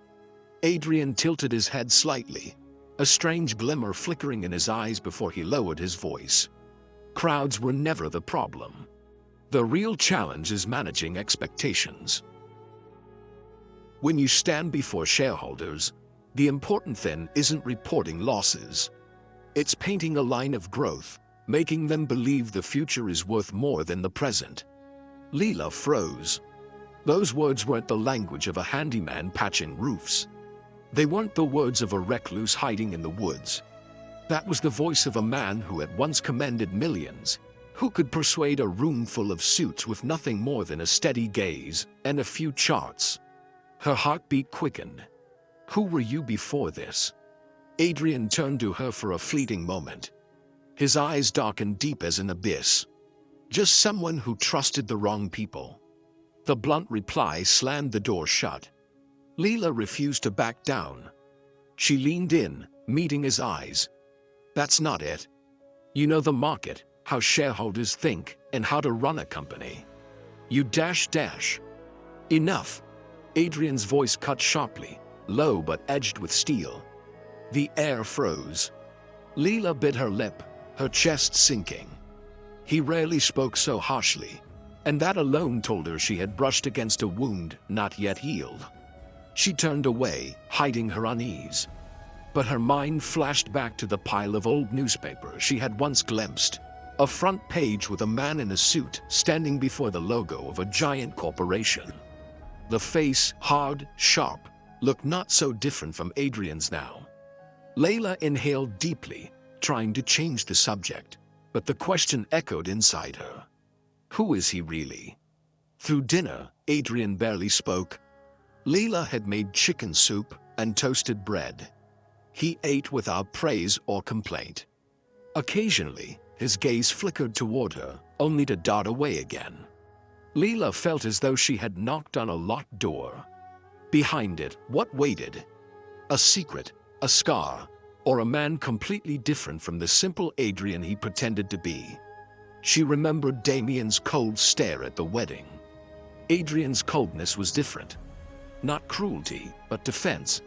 Adrian tilted his head slightly, a strange glimmer flickering in his eyes before he lowered his voice. "Crowds were never the problem. The real challenge is managing expectations. When you stand before shareholders, the important thing isn't reporting losses. It's painting a line of growth, making them believe the future is worth more than the present." Lila froze. Those words weren't the language of a handyman patching roofs. They weren't the words of a recluse hiding in the woods. That was the voice of a man who had once commanded millions, who could persuade a room full of suits with nothing more than a steady gaze and a few charts. Her heartbeat quickened. "Who were you before this?" Adrian turned to her for a fleeting moment. His eyes darkened deep as an abyss. "Just someone who trusted the wrong people." The blunt reply slammed the door shut. Lila refused to back down. She leaned in, meeting his eyes. "That's not it. You know the market, how shareholders think, and how to run a company. You dash. Enough." Adrian's voice cut sharply, low but edged with steel. The air froze. Lila bit her lip, her chest sinking. He rarely spoke so harshly, and that alone told her she had brushed against a wound not yet healed. She turned away, hiding her unease. But her mind flashed back to the pile of old newspapers she had once glimpsed. A front page with a man in a suit standing before the logo of a giant corporation. The face, hard, sharp, looked not so different from Adrian's now. Layla inhaled deeply, trying to change the subject, but the question echoed inside her. Who is he really? Through dinner, Adrian barely spoke. Layla had made chicken soup and toasted bread. He ate without praise or complaint. Occasionally, his gaze flickered toward her, only to dart away again. Layla felt as though she had knocked on a locked door. Behind it, what waited? A secret, a scar, or a man completely different from the simple Adrian he pretended to be. She remembered Damien's cold stare at the wedding. Adrian's coldness was different. Not cruelty, but defense,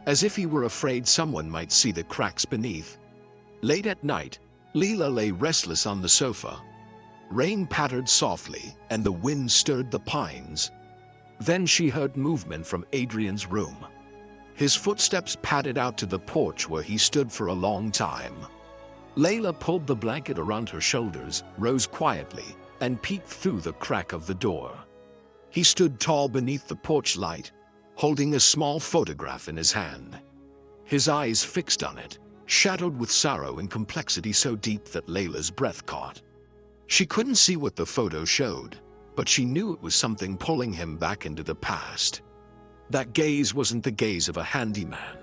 as if he were afraid someone might see the cracks beneath. Late at night, Layla lay restless on the sofa. Rain pattered softly, and the wind stirred the pines. Then she heard movement from Adrian's room. His footsteps padded out to the porch where he stood for a long time. Layla pulled the blanket around her shoulders, rose quietly, and peeked through the crack of the door. He stood tall beneath the porch light, holding a small photograph in his hand. His eyes fixed on it, shadowed with sorrow and complexity so deep that Layla's breath caught. She couldn't see what the photo showed, but she knew it was something pulling him back into the past. That gaze wasn't the gaze of a handyman.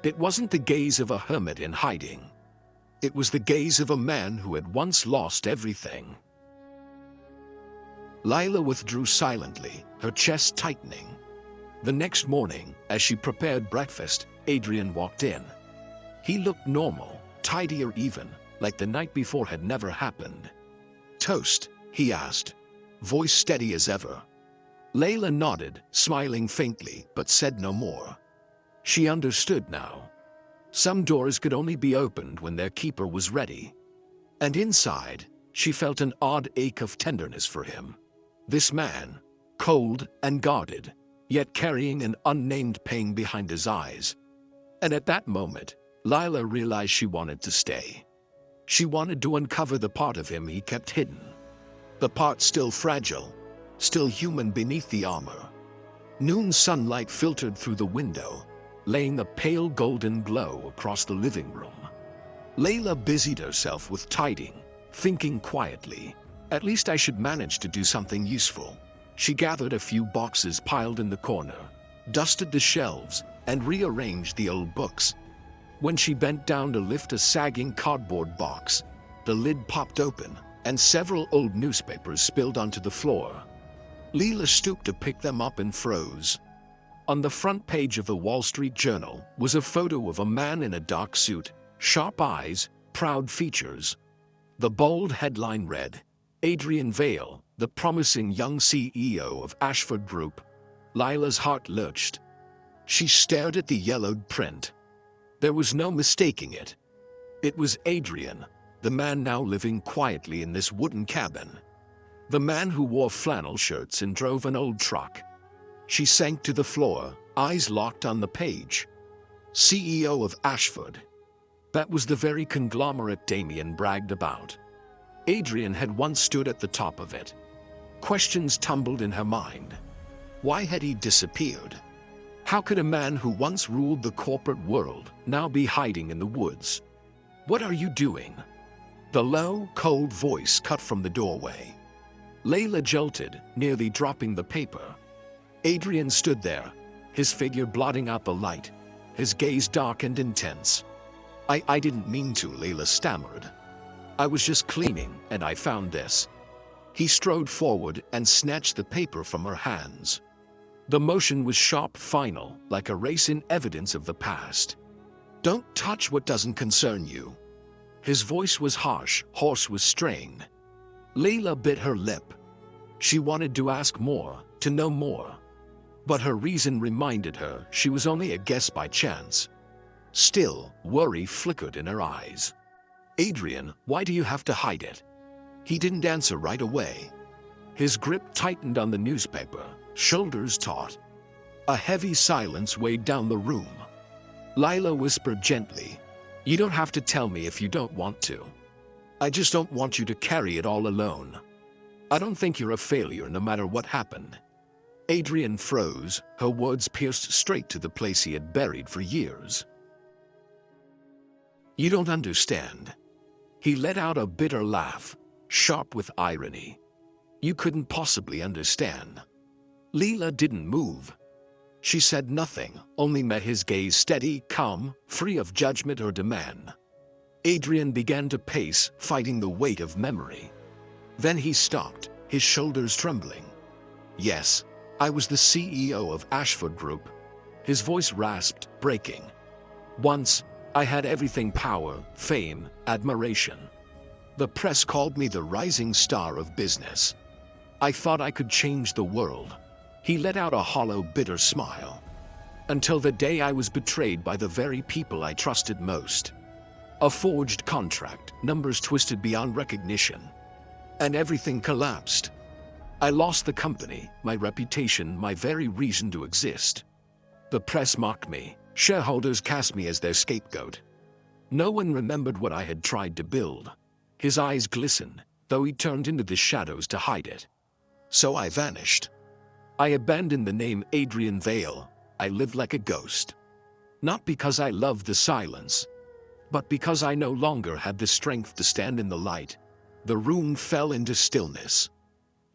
It wasn't the gaze of a hermit in hiding. It was the gaze of a man who had once lost everything. Lila withdrew silently, her chest tightening. The next morning, as she prepared breakfast, Adrian walked in. He looked normal, tidier even, like the night before had never happened. "Toast?" he asked, voice steady as ever. Layla nodded, smiling faintly, but said no more. She understood now. Some doors could only be opened when their keeper was ready. And inside, she felt an odd ache of tenderness for him. This man, cold and guarded, yet carrying an unnamed pain behind his eyes. And at that moment, Lila realized she wanted to stay. She wanted to uncover the part of him he kept hidden. The part still fragile, still human beneath the armor. Noon sunlight filtered through the window, laying a pale golden glow across the living room. Layla busied herself with tidying, thinking quietly, "At least I should manage to do something useful." She gathered a few boxes piled in the corner, dusted the shelves, and rearranged the old books. When she bent down to lift a sagging cardboard box, the lid popped open, and several old newspapers spilled onto the floor. Leela stooped to pick them up and froze. On the front page of the Wall Street Journal was a photo of a man in a dark suit, sharp eyes, proud features. The bold headline read, "Adrian Vale, the promising young CEO of Ashford Group." Lila's heart lurched. She stared at the yellowed print. There was no mistaking it. It was Adrian, the man now living quietly in this wooden cabin. The man who wore flannel shirts and drove an old truck. She sank to the floor, eyes locked on the page. CEO of Ashford. That was the very conglomerate Damien bragged about. Adrian had once stood at the top of it. Questions tumbled in her mind. Why had he disappeared? How could a man who once ruled the corporate world now be hiding in the woods? "What are you doing?" The low, cold voice cut from the doorway. Layla jolted, nearly dropping the paper. Adrian stood there, his figure blotting out the light, his gaze dark and intense. I didn't mean to," Layla stammered. "I was just cleaning, and I found this." He strode forward and snatched the paper from her hands. The motion was sharp, final, like a race in evidence of the past. "Don't touch what doesn't concern you." His voice was harsh, hoarse with strain. Layla bit her lip. She wanted to ask more, to know more. But her reason reminded her she was only a guest by chance. Still, worry flickered in her eyes. "Adrian, why do you have to hide it?" He didn't answer right away. His grip tightened on the newspaper, shoulders taut. A heavy silence weighed down the room. Lila whispered gently, "You don't have to tell me if you don't want to. I just don't want you to carry it all alone. I don't think you're a failure no matter what happened." Adrian froze, her words pierced straight to the place he had buried for years. "You don't understand." He let out a bitter laugh, sharp with irony. "You couldn't possibly understand." Leela didn't move. She said nothing, only met his gaze steady, calm, free of judgment or demand. Adrian began to pace, fighting the weight of memory. Then he stopped, his shoulders trembling. "Yes, I was the CEO of Ashford Group." His voice rasped, breaking. "Once, I had everything: power, fame, admiration. The press called me the rising star of business. I thought I could change the world." He let out a hollow, bitter smile. "Until the day I was betrayed by the very people I trusted most. A forged contract, numbers twisted beyond recognition. And everything collapsed. I lost the company, my reputation, my very reason to exist. The press mocked me. Shareholders cast me as their scapegoat. No one remembered what I had tried to build." His eyes glistened, though he turned into the shadows to hide it. "So I vanished. I abandoned the name Adrian Vale. I lived like a ghost. Not because I loved the silence, but because I no longer had the strength to stand in the light." The room fell into stillness.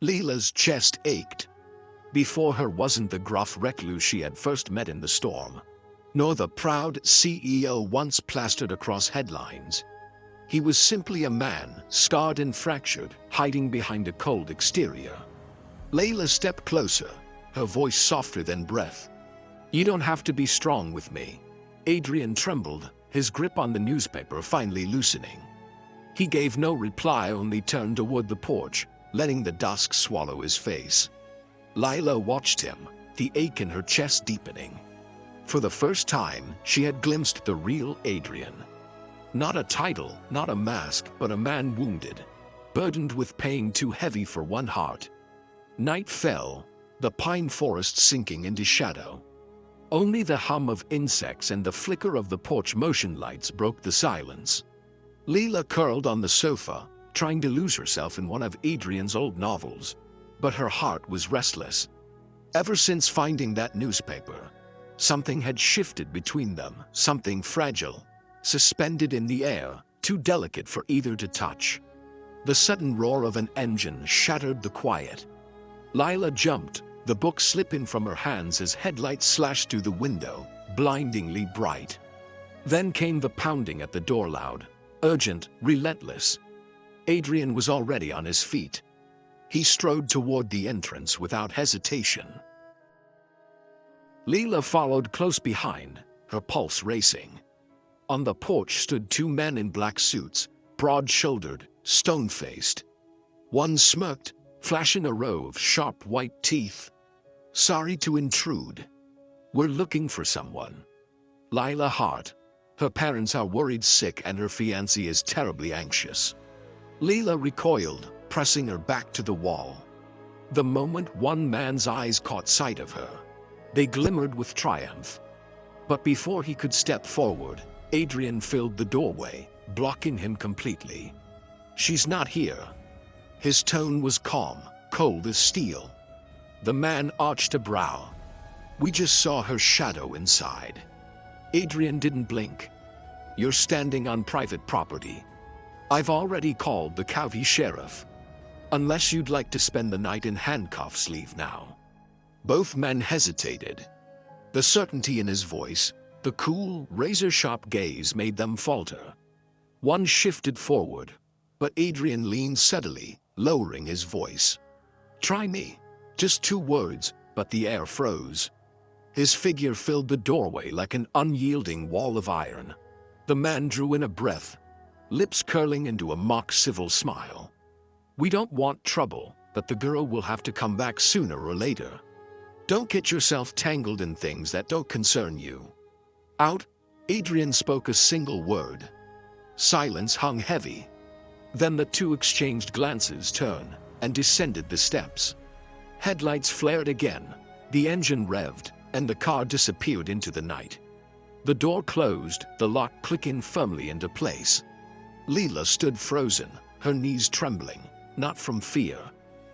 Leela's chest ached. Before her wasn't the gruff recluse she had first met in the storm, nor the proud CEO once plastered across headlines. He was simply a man, scarred and fractured, hiding behind a cold exterior. Layla stepped closer, her voice softer than breath. "You don't have to be strong with me." Adrian trembled, his grip on the newspaper finally loosening. He gave no reply, only turned toward the porch, letting the dusk swallow his face. Layla watched him, the ache in her chest deepening. For the first time, she had glimpsed the real Adrian. Not a title, not a mask, but a man wounded, burdened with pain too heavy for one heart. Night fell, the pine forest sinking into shadow. Only the hum of insects and the flicker of the porch motion lights broke the silence. Leela curled on the sofa, trying to lose herself in one of Adrian's old novels, but her heart was restless. Ever since finding that newspaper, something had shifted between them, something fragile, suspended in the air, too delicate for either to touch. The sudden roar of an engine shattered the quiet. Lila jumped, the book slipping from her hands as headlights slashed through the window, blindingly bright. Then came the pounding at the door, loud, urgent, relentless. Adrian was already on his feet. He strode toward the entrance without hesitation. Leela followed close behind, her pulse racing. On the porch stood two men in black suits, broad-shouldered, stone-faced. One smirked, flashing a row of sharp white teeth. "Sorry to intrude. We're looking for someone." Lila Hart. Her parents are worried sick and her fiancé is terribly anxious. Leela recoiled, pressing her back to the wall. The moment one man's eyes caught sight of her, they glimmered with triumph. But before he could step forward, Adrian filled the doorway, blocking him completely. "She's not here." His tone was calm, cold as steel. The man arched a brow. "We just saw her shadow inside." Adrian didn't blink. "You're standing on private property. I've already called the county sheriff. Unless you'd like to spend the night in handcuffs, leave now." Both men hesitated. The certainty in his voice, the cool, razor-sharp gaze made them falter. One shifted forward, but Adrian leaned steadily, lowering his voice. "Try me." Just 2 words, but the air froze. His figure filled the doorway like an unyielding wall of iron. The man drew in a breath, lips curling into a mock civil smile. "We don't want trouble, but the girl will have to come back sooner or later. Don't get yourself tangled in things that don't concern you." "Out." Adrian spoke a single word. Silence hung heavy. Then the two exchanged glances, turned, and descended the steps. Headlights flared again, the engine revved, and the car disappeared into the night. The door closed, the lock clicking firmly into place. Leela stood frozen, her knees trembling, not from fear,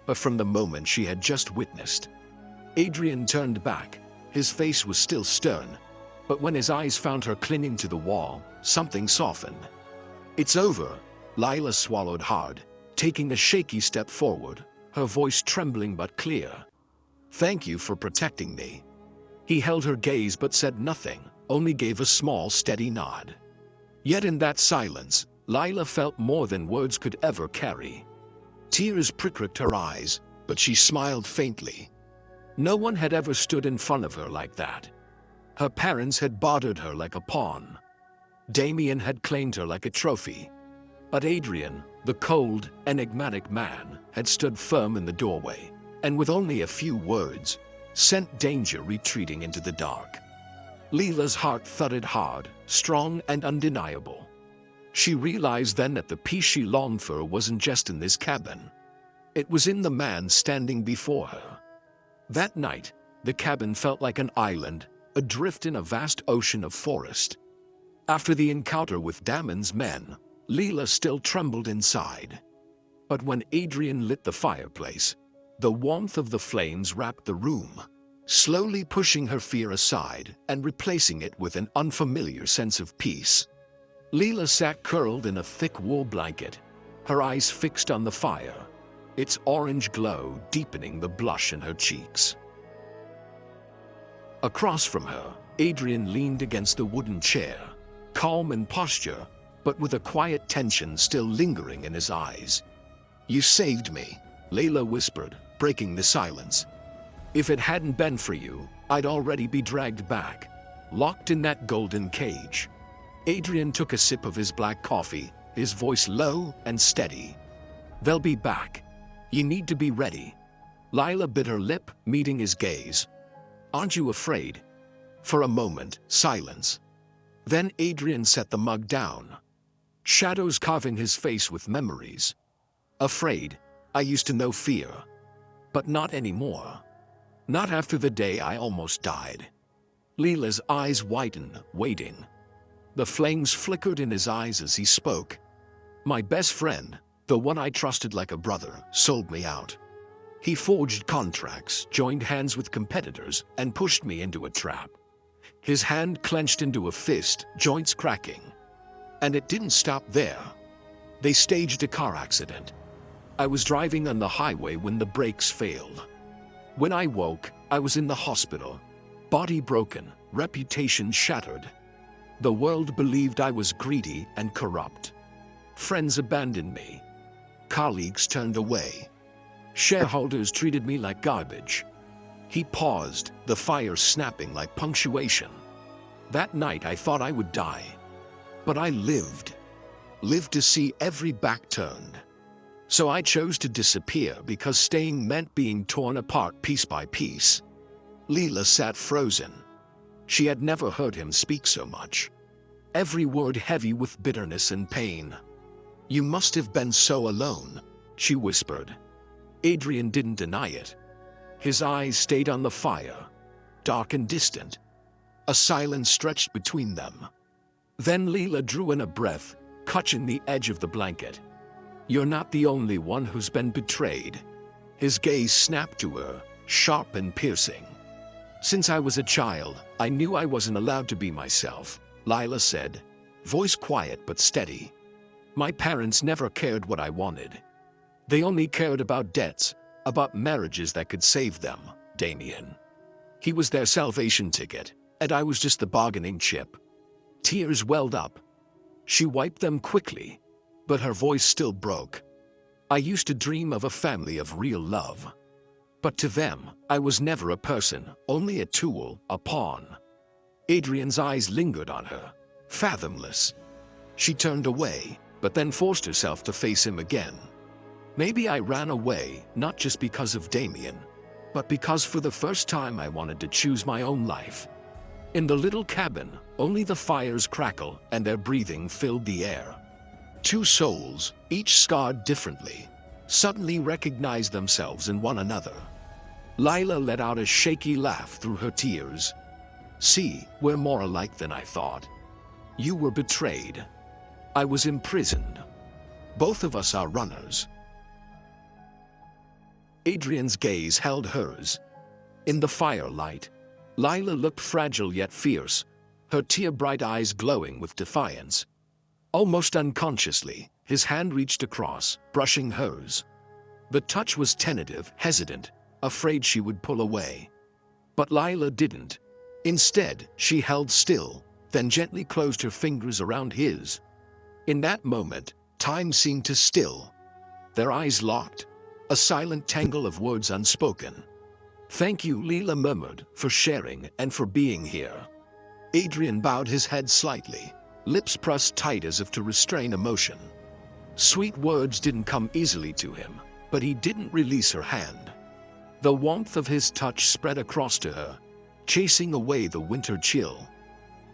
but from the moment she had just witnessed. Adrian turned back. His face was still stern, but when his eyes found her clinging to the wall, something softened. "It's over." Lila swallowed hard, taking a shaky step forward, her voice trembling but clear. "Thank you for protecting me." He held her gaze but said nothing, only gave a small, steady nod. Yet in that silence, Lila felt more than words could ever carry. Tears pricked her eyes, but she smiled faintly. No one had ever stood in front of her like that. Her parents had bartered her like a pawn. Damien had claimed her like a trophy. But Adrian, the cold, enigmatic man, had stood firm in the doorway, and with only a few words, sent danger retreating into the dark. Leela's heart thudded hard, strong and undeniable. She realized then that the peace she longed for wasn't just in this cabin. It was in the man standing before her. That night, the cabin felt like an island, adrift in a vast ocean of forest. After the encounter with Damon's men, Leela still trembled inside. But when Adrian lit the fireplace, the warmth of the flames wrapped the room, slowly pushing her fear aside and replacing it with an unfamiliar sense of peace. Leela sat curled in a thick wool blanket, her eyes fixed on the fire, its orange glow deepening the blush in her cheeks. Across from her, Adrian leaned against the wooden chair, calm in posture, but with a quiet tension still lingering in his eyes. "You saved me," Layla whispered, breaking the silence. "If it hadn't been for you, I'd already be dragged back, locked in that golden cage." Adrian took a sip of his black coffee, his voice low and steady. "They'll be back. You need to be ready." Layla bit her lip, meeting his gaze. "Aren't you afraid?" For a moment, silence. Then Adrian set the mug down, shadows carving his face with memories. "Afraid? I used to know fear. But not anymore. Not after the day I almost died." Leela's eyes widened, waiting. The flames flickered in his eyes as he spoke. "My best friend, the one I trusted like a brother, sold me out. He forged contracts, joined hands with competitors, and pushed me into a trap." His hand clenched into a fist, joints cracking. "And it didn't stop there. They staged a car accident. I was driving on the highway when the brakes failed. When I woke, I was in the hospital. Body broken, reputation shattered. The world believed I was greedy and corrupt. Friends abandoned me. Colleagues turned away. Shareholders treated me like garbage." He paused, the fire snapping like punctuation. "That night I thought I would die. But I lived to see every back turned. So I chose to disappear because staying meant being torn apart piece by piece." Leela sat frozen. She had never heard him speak so much, every word heavy with bitterness and pain. "You must have been so alone," she whispered. Adrian didn't deny it. His eyes stayed on the fire, dark and distant. A silence stretched between them. Then Leela drew in a breath, clutching the edge of the blanket. "You're not the only one who's been betrayed." His gaze snapped to her, sharp and piercing. "Since I was a child, I knew I wasn't allowed to be myself," Leela said, voice quiet but steady. "My parents never cared what I wanted. They only cared about debts, about marriages that could save them, Damien. He was their salvation ticket, and I was just the bargaining chip." Tears welled up. She wiped them quickly, but her voice still broke. "I used to dream of a family of real love. But to them, I was never a person, only a tool, a pawn." Adrian's eyes lingered on her, fathomless. She turned away, but then forced herself to face him again. "Maybe I ran away, not just because of Damien, but because for the first time I wanted to choose my own life." In the little cabin, only the fires crackle and their breathing filled the air. Two souls, each scarred differently, suddenly recognized themselves in one another. Layla let out a shaky laugh through her tears. "See, we're more alike than I thought. You were betrayed. I was imprisoned. Both of us are runners." Adrian's gaze held hers. In the firelight, Layla looked fragile yet fierce, her tear-bright eyes glowing with defiance. Almost unconsciously, his hand reached across, brushing hers. The touch was tentative, hesitant, afraid she would pull away. But Layla didn't. Instead, she held still, then gently closed her fingers around his. In that moment, time seemed to still. Their eyes locked, a silent tangle of words unspoken. "Thank you," Leela murmured, "for sharing and for being here." Adrian bowed his head slightly, lips pressed tight as if to restrain emotion. Sweet words didn't come easily to him, but he didn't release her hand. The warmth of his touch spread across to her, chasing away the winter chill.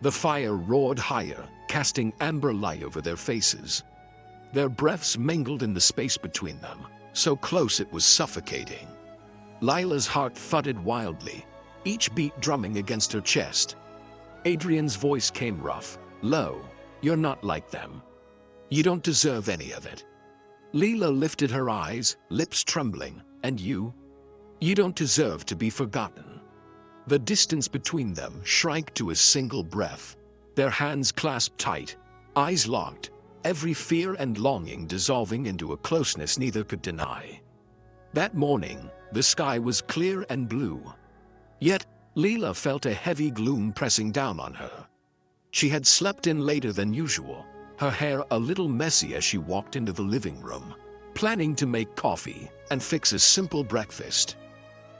The fire roared higher, casting amber light over their faces. Their breaths mingled in the space between them, so close it was suffocating. Layla's heart thudded wildly, each beat drumming against her chest. Adrian's voice came rough, low. "You're not like them. You don't deserve any of it." Leela lifted her eyes, lips trembling. "And you? You don't deserve to be forgotten." The distance between them shrank to a single breath. Their hands clasped tight, eyes locked, every fear and longing dissolving into a closeness neither could deny. That morning, the sky was clear and blue. Yet, Leela felt a heavy gloom pressing down on her. She had slept in later than usual, her hair a little messy as she walked into the living room, planning to make coffee and fix a simple breakfast.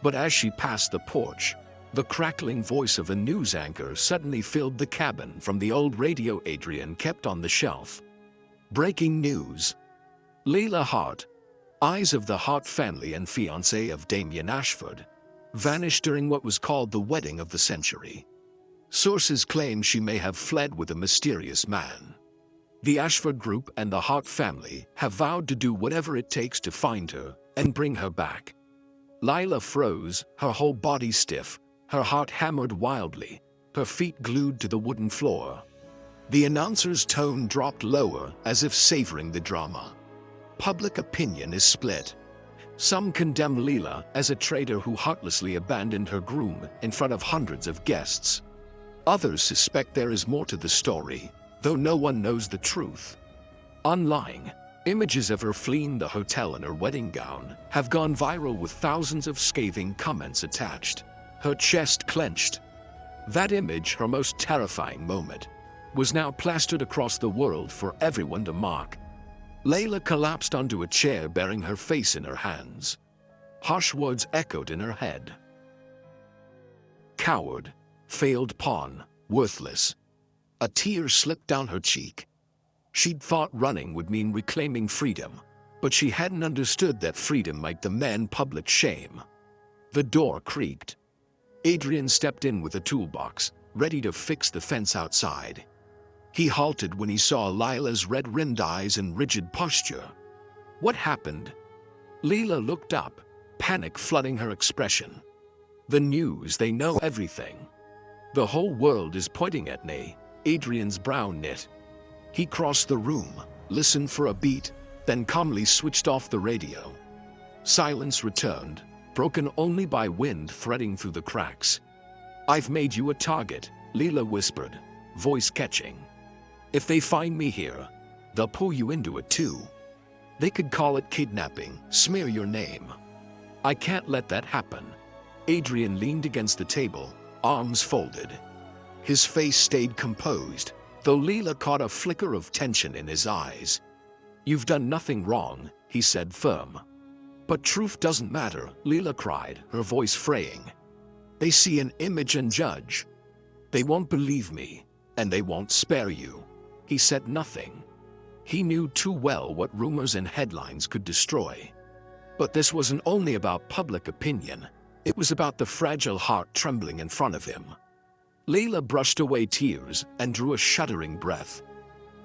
But as she passed the porch, the crackling voice of a news anchor suddenly filled the cabin from the old radio Adrian kept on the shelf. Breaking news. Leela Hart, eyes of the Hart family and fiancé of Damien Ashford, vanished during what was called the wedding of the century. Sources claim she may have fled with a mysterious man. The Ashford Group and the Hart family have vowed to do whatever it takes to find her and bring her back. Leela froze, her whole body stiff, her heart hammered wildly, her feet glued to the wooden floor. The announcer's tone dropped lower, as if savoring the drama. Public opinion is split. Some condemn Leela as a traitor who heartlessly abandoned her groom in front of hundreds of guests. Others suspect there is more to the story, though no one knows the truth. Online, images of her fleeing the hotel in her wedding gown have gone viral with thousands of scathing comments attached. Her chest clenched. That image, her most terrifying moment, was now plastered across the world for everyone to mock. Leela collapsed onto a chair, burying her face in her hands. Harsh words echoed in her head. Coward, failed pawn, worthless. A tear slipped down her cheek. She'd thought running would mean reclaiming freedom, but she hadn't understood that freedom might demand public shame. The door creaked. Adrian stepped in with a toolbox, ready to fix the fence outside. He halted when he saw Leila's red-rimmed eyes and rigid posture. What happened? Leela looked up, panic flooding her expression. The news, they know everything. The whole world is pointing at me. Adrian's brow knit. He crossed the room, listened for a beat, then calmly switched off the radio. Silence returned, broken only by wind threading through the cracks. I've made you a target, Leela whispered, voice catching. If they find me here, they'll pull you into it too. They could call it kidnapping, smear your name. I can't let that happen. Adrian leaned against the table, arms folded. His face stayed composed, though Leela caught a flicker of tension in his eyes. You've done nothing wrong, he said, firm. But truth doesn't matter, Leela cried, her voice fraying. They see an image and judge. They won't believe me, and they won't spare you. He said nothing. He knew too well what rumors and headlines could destroy. But this wasn't only about public opinion. It was about the fragile heart trembling in front of him. Leela brushed away tears and drew a shuddering breath.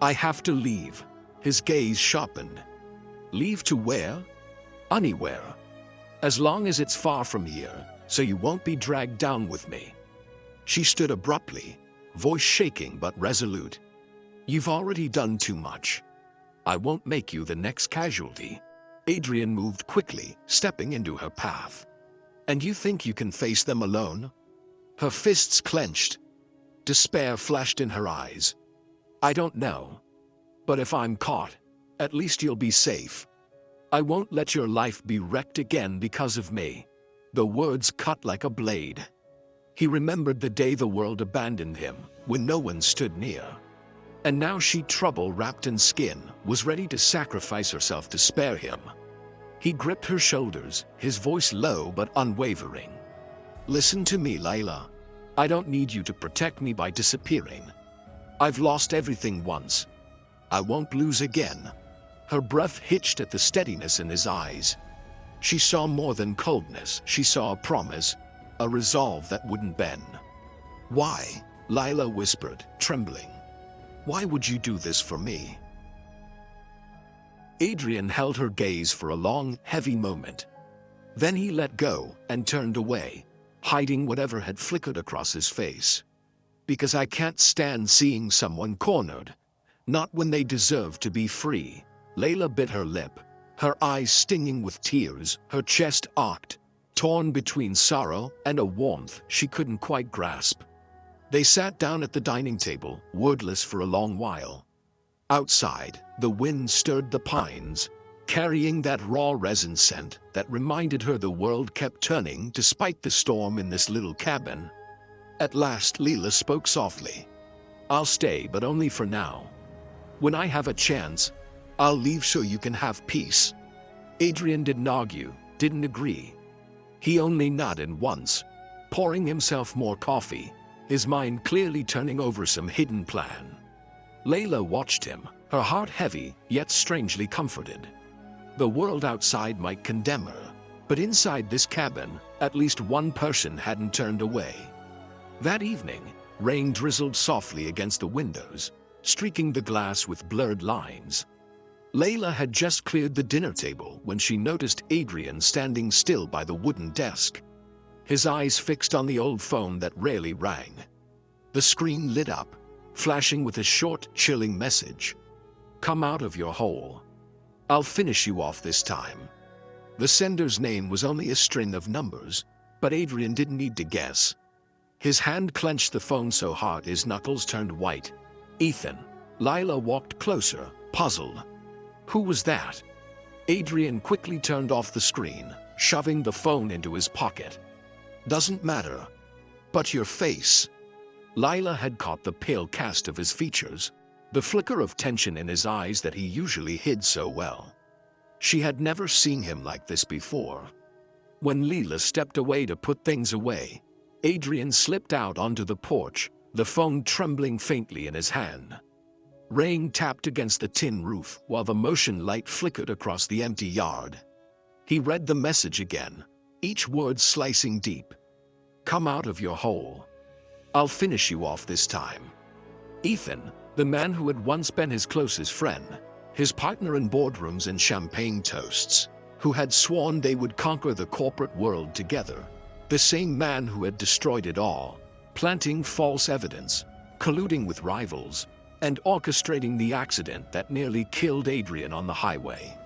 I have to leave. His gaze sharpened. Leave to where? Anywhere. As long as it's far from here, so you won't be dragged down with me. She stood abruptly, voice shaking but resolute. You've already done too much. I won't make you the next casualty. Adrian moved quickly, stepping into her path. And you think you can face them alone? Her fists clenched. Despair flashed in her eyes. I don't know. But if I'm caught, at least you'll be safe. I won't let your life be wrecked again because of me. The words cut like a blade. He remembered the day the world abandoned him, when no one stood near. And now she, trouble wrapped in skin, was ready to sacrifice herself to spare him. He gripped her shoulders, his voice low but unwavering. Listen to me, Leila. I don't need you to protect me by disappearing. I've lost everything once. I won't lose again. Her breath hitched at the steadiness in his eyes. She saw more than coldness. She saw a promise, a resolve that wouldn't bend. Why? Leila whispered, trembling. Why would you do this for me? Adrian held her gaze for a long, heavy moment. Then he let go and turned away, hiding whatever had flickered across his face. Because I can't stand seeing someone cornered. Not when they deserve to be free. Leila bit her lip, her eyes stinging with tears, her chest arched, torn between sorrow and a warmth she couldn't quite grasp. They sat down at the dining table, wordless for a long while. Outside, the wind stirred the pines, carrying that raw resin scent that reminded her the world kept turning despite the storm in this little cabin. At last Leela spoke softly. I'll stay, but only for now. When I have a chance, I'll leave so you can have peace. Adrian didn't argue, didn't agree. He only nodded once, pouring himself more coffee, his mind clearly turning over some hidden plan. Layla watched him, her heart heavy, yet strangely comforted. The world outside might condemn her, but inside this cabin, at least one person hadn't turned away. That evening, rain drizzled softly against the windows, streaking the glass with blurred lines. Layla had just cleared the dinner table when she noticed Adrian standing still by the wooden desk, his eyes fixed on the old phone that rarely rang. The screen lit up, flashing with a short, chilling message. Come out of your hole. I'll finish you off this time. The sender's name was only a string of numbers, but Adrian didn't need to guess. His hand clenched the phone so hard his knuckles turned white. Ethan. Lila walked closer, puzzled. Who was that? Adrian quickly turned off the screen, shoving the phone into his pocket. Doesn't matter. But your face. Lila had caught the pale cast of his features, the flicker of tension in his eyes that he usually hid so well. She had never seen him like this before. When Leela stepped away to put things away, Adrian slipped out onto the porch, the phone trembling faintly in his hand. Rain tapped against the tin roof while the motion light flickered across the empty yard. He read the message again, each word slicing deep. Come out of your hole. I'll finish you off this time. Ethan, the man who had once been his closest friend, his partner in boardrooms and champagne toasts, who had sworn they would conquer the corporate world together, the same man who had destroyed it all, planting false evidence, colluding with rivals, and orchestrating the accident that nearly killed Adrian on the highway.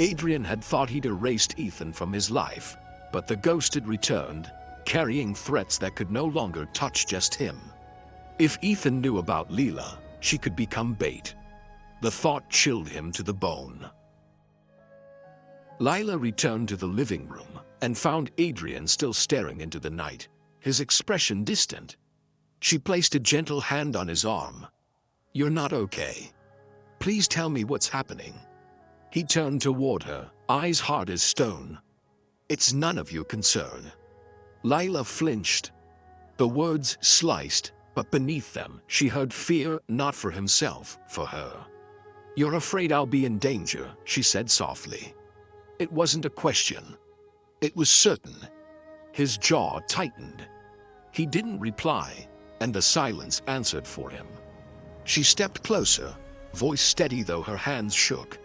Adrian had thought he'd erased Ethan from his life, but the ghost had returned, carrying threats that could no longer touch just him. If Ethan knew about Leela, she could become bait. The thought chilled him to the bone. Lila returned to the living room and found Adrian still staring into the night, his expression distant. She placed a gentle hand on his arm. You're not okay. Please tell me what's happening. He turned toward her, eyes hard as stone. It's none of your concern. Lila flinched. The words sliced, but beneath them she heard fear, not for himself, for her. You're afraid I'll be in danger, she said softly. It wasn't a question. It was certain. His jaw tightened. He didn't reply, and the silence answered for him. She stepped closer, voice steady though her hands shook.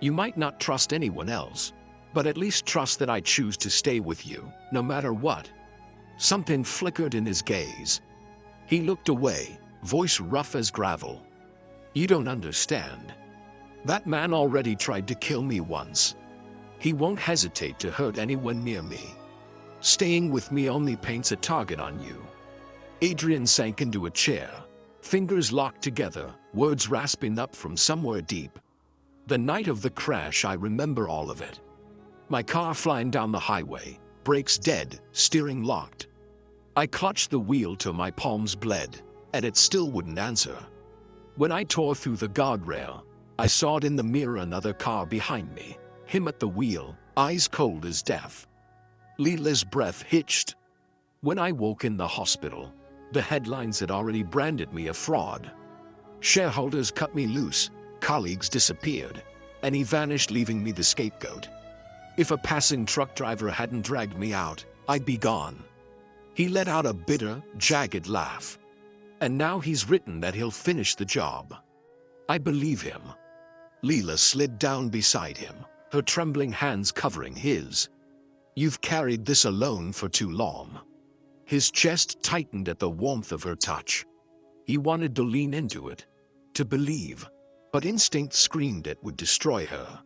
You might not trust anyone else, but at least trust that I choose to stay with you, no matter what. Something flickered in his gaze. He looked away, voice rough as gravel. You don't understand. That man already tried to kill me once. He won't hesitate to hurt anyone near me. Staying with me only paints a target on you. Adrian sank into a chair, fingers locked together, words rasping up from somewhere deep. The night of the crash, I remember all of it. My car flying down the highway, brakes dead, steering locked. I clutched the wheel till my palms bled, and it still wouldn't answer. When I tore through the guardrail, I saw it in the mirror, another car behind me, him at the wheel, eyes cold as death. Leela's breath hitched. When I woke in the hospital, the headlines had already branded me a fraud. Shareholders cut me loose, colleagues disappeared, and he vanished, leaving me the scapegoat. If a passing truck driver hadn't dragged me out, I'd be gone. He let out a bitter, jagged laugh. And now he's written that he'll finish the job. I believe him. Leela slid down beside him, her trembling hands covering his. You've carried this alone for too long. His chest tightened at the warmth of her touch. He wanted to lean into it, to believe, but instinct screamed it would destroy her.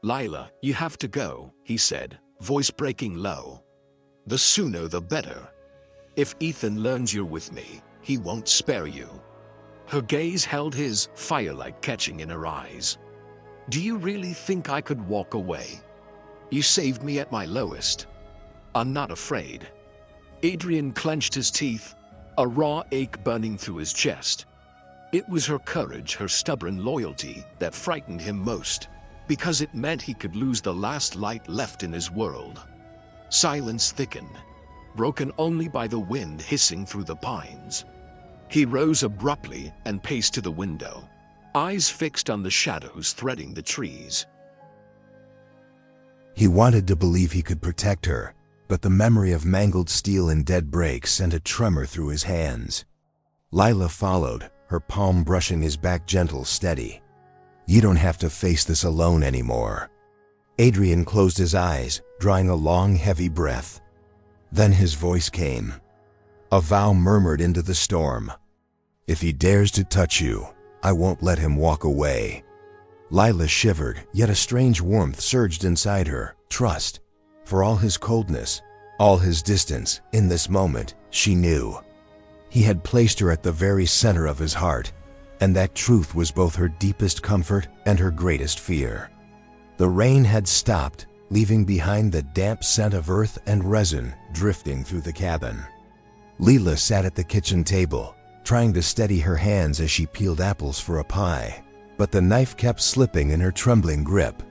Lila, you have to go, he said, voice breaking low. The sooner the better. If Ethan learns you're with me, he won't spare you. Her gaze held his, firelight catching in her eyes. Do you really think I could walk away? You saved me at my lowest. I'm not afraid. Adrian clenched his teeth. a raw ache burning through his chest. It was her courage, her stubborn loyalty, that frightened him most, because it meant he could lose the last light left in his world. Silence thickened, broken only by the wind hissing through the pines. He rose abruptly and paced to the window, eyes fixed on the shadows threading the trees. He wanted to believe he could protect her, but the memory of mangled steel and dead brakes sent a tremor through his hands. Lila followed, her palm brushing his back, gentle, steady. "You don't have to face this alone anymore." Adrian closed his eyes, drawing a long, heavy breath. Then his voice came. A vow murmured into the storm. "If he dares to touch you, I won't let him walk away." Lila shivered, yet a strange warmth surged inside her. Trust. For all his coldness, all his distance, in this moment, she knew. He had placed her at the very center of his heart, and that truth was both her deepest comfort and her greatest fear. The rain had stopped, leaving behind the damp scent of earth and resin drifting through the cabin. Lila sat at the kitchen table, trying to steady her hands as she peeled apples for a pie, but the knife kept slipping in her trembling grip.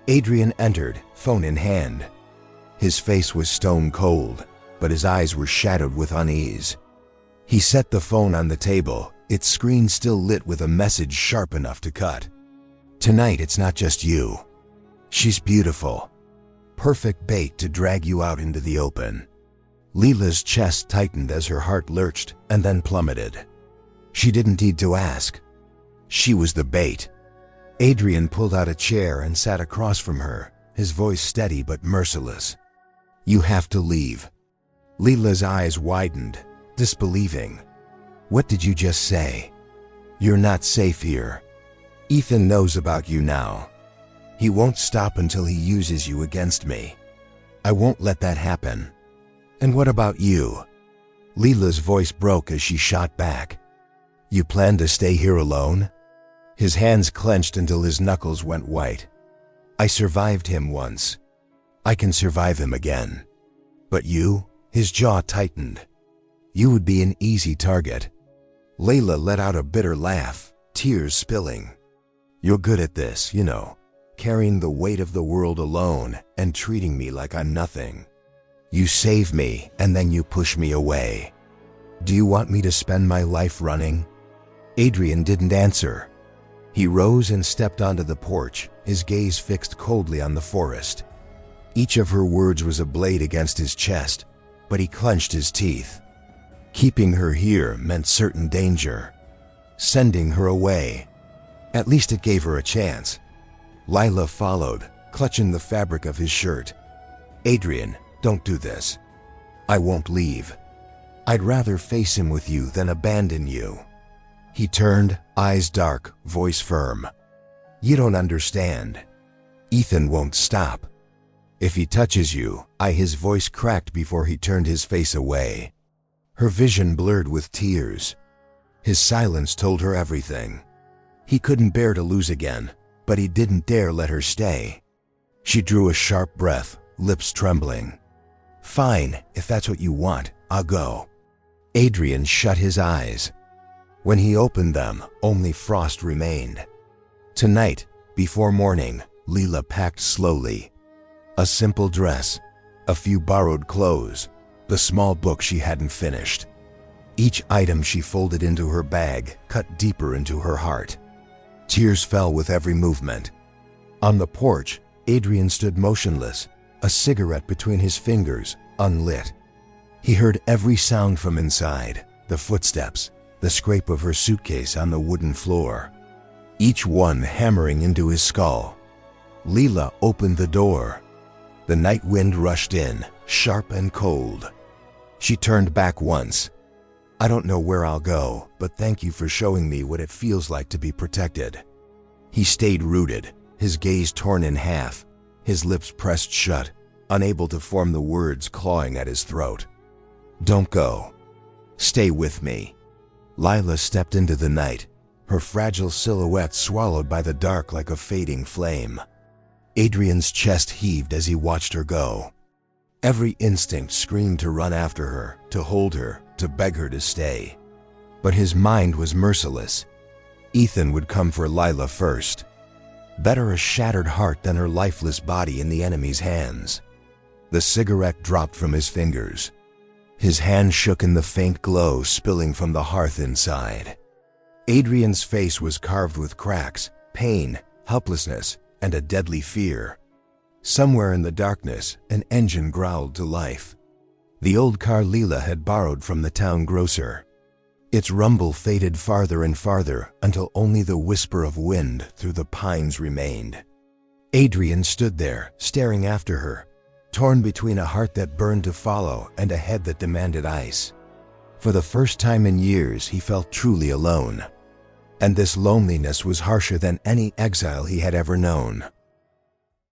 Adrian entered, phone in hand. His face was stone cold, but his eyes were shadowed with unease. He set the phone on the table, its screen still lit with a message sharp enough to cut. "Tonight it's not just you. She's beautiful. Perfect bait to drag you out into the open." Lila's chest tightened as her heart lurched and then plummeted. She didn't need to ask. She was the bait. Adrian pulled out a chair and sat across from her, his voice steady but merciless. "You have to leave." Lila's eyes widened, disbelieving. "What did you just say?" "You're not safe here. Ethan knows about you now. He won't stop until he uses you against me. I won't let that happen." "And what about you?" Lila's voice broke as she shot back. "You plan to stay here alone?" His hands clenched until his knuckles went white. "I survived him once. I can survive him again. But you?" His jaw tightened. "You would be an easy target." Layla let out a bitter laugh, tears spilling. "You're good at this, you know, carrying the weight of the world alone and treating me like I'm nothing. You save me and then you push me away. Do you want me to spend my life running?" Adrian didn't answer. He rose and stepped onto the porch, his gaze fixed coldly on the forest. Each of her words was a blade against his chest, but he clenched his teeth. Keeping her here meant certain danger. Sending her away. At least it gave her a chance. Lila followed, clutching the fabric of his shirt. "Adrian, don't do this. I won't leave. I'd rather face him with you than abandon you." He turned, eyes dark, voice firm. "You don't understand. Ethan won't stop. If he touches you," his voice cracked before he turned his face away. Her vision blurred with tears. His silence told her everything. He couldn't bear to lose again, but he didn't dare let her stay. She drew a sharp breath, lips trembling. "Fine, if that's what you want, I'll go." Adrian shut his eyes. When he opened them, only frost remained. Tonight, before morning, Lila packed slowly. A simple dress, a few borrowed clothes, the small book she hadn't finished. Each item she folded into her bag cut deeper into her heart. Tears fell with every movement. On the porch, Adrian stood motionless, a cigarette between his fingers, unlit. He heard every sound from inside, the footsteps, the scrape of her suitcase on the wooden floor, each one hammering into his skull. Lila opened the door. The night wind rushed in, sharp and cold. She turned back once. "I don't know where I'll go, but thank you for showing me what it feels like to be protected." He stayed rooted, his gaze torn in half, his lips pressed shut, unable to form the words clawing at his throat. "Don't go. Stay with me." Lila stepped into the night, her fragile silhouette swallowed by the dark like a fading flame. Adrian's chest heaved as he watched her go. Every instinct screamed to run after her, to hold her, to beg her to stay. But his mind was merciless. Ethan would come for Lila first. Better a shattered heart than her lifeless body in the enemy's hands. The cigarette dropped from his fingers. His hand shook in the faint glow spilling from the hearth inside. Adrian's face was carved with cracks, pain, helplessness, and a deadly fear. Somewhere in the darkness, an engine growled to life. The old car Lila had borrowed from the town grocer. Its rumble faded farther and farther until only the whisper of wind through the pines remained. Adrian stood there, staring after her, torn between a heart that burned to follow and a head that demanded ice. For the first time in years, he felt truly alone. And this loneliness was harsher than any exile he had ever known.